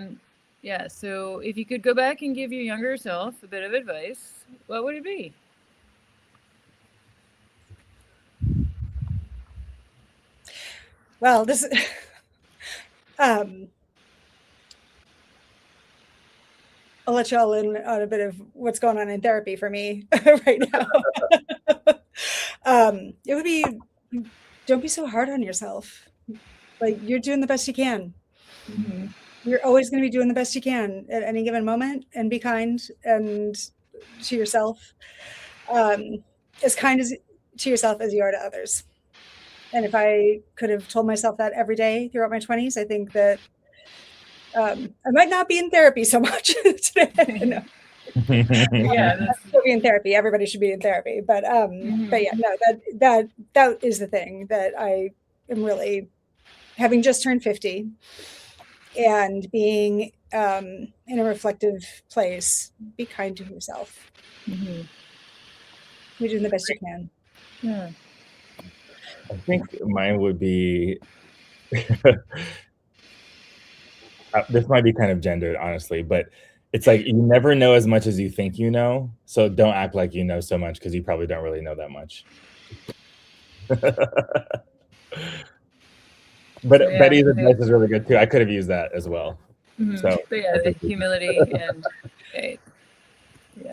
Yeah. So if you could go back and give your younger self a bit of advice, what would it be? Well, this I'll let you all in on a bit of what's going on in therapy for me right now. It would be, don't be so hard on yourself. Like, you're doing the best you can. You're always going to be doing the best you can at any given moment, and be kind and to yourself. As kind as to yourself as you are to others. And if I could have told myself that every day throughout my 20s, I think that I might not be in therapy so much today. No. Yeah, I'd still be in therapy. Everybody should be in therapy. But yeah, no, that is the thing that I am really, having just turned 50 and being in a reflective place, be kind to yourself. You're doing the best you can. Yeah. I think mine would be, this might be kind of gendered, honestly, but it's like, you never know as much as you think you know. So don't act like you know so much, because you probably don't really know that much. But So, yeah, Betty's advice is really good too. I could have used that as well. So, but yeah, the humility and faith.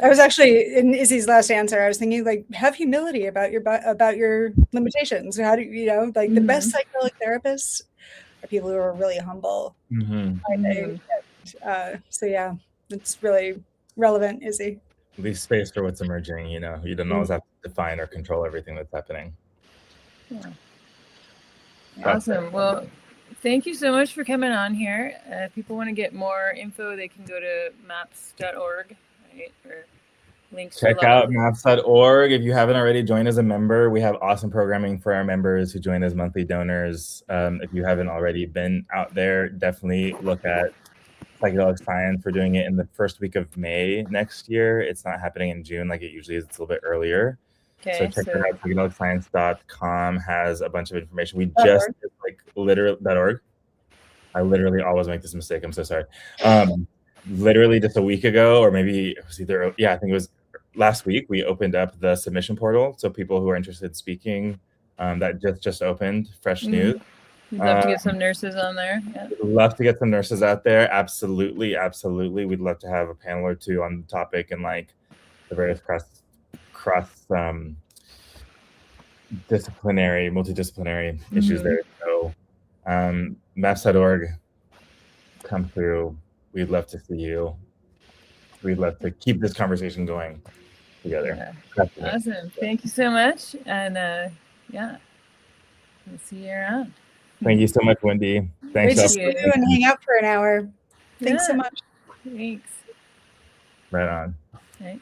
I was actually in Izzy's last answer. I was thinking, like, have humility about your limitations. How do you know, like, the best psychedelic therapists are people who are really humble. So yeah, it's really relevant, Izzy. Leave space for what's emerging. You know, you don't always have to define or control everything that's happening. Yeah. Awesome. Well, thank you so much for coming on here. If people want to get more info, they can go to maps.org, right? Or links. Check out maps.org. If you haven't already, join as a member. We have awesome programming for our members who join as monthly donors. If you haven't already been out there, definitely look at Psychedelic Science. We're doing it in the first week of May next year. It's not happening in June like it usually is. It's a little bit earlier. So check it out. psychedelicscience.com has a bunch of information. We just .org. I literally always make this mistake. I'm so sorry. Literally just a week ago, or maybe it was I think it was last week, we opened up the submission portal. So people who are interested in speaking, that just opened, fresh news. We'd love to get some nurses on there. Yeah. We'd love to get some nurses out there. Absolutely. We'd love to have a panel or two on the topic and like the various cross multidisciplinary issues there. So maps.org, come through. We'd love to see you. We'd love to keep this conversation going together. Yeah. Awesome. Thank you so much. And we'll see you around. Thank you so much, Wendy. Thanks. Great to see you and hang out for an hour. Thanks so much. Thanks. Right on. Right.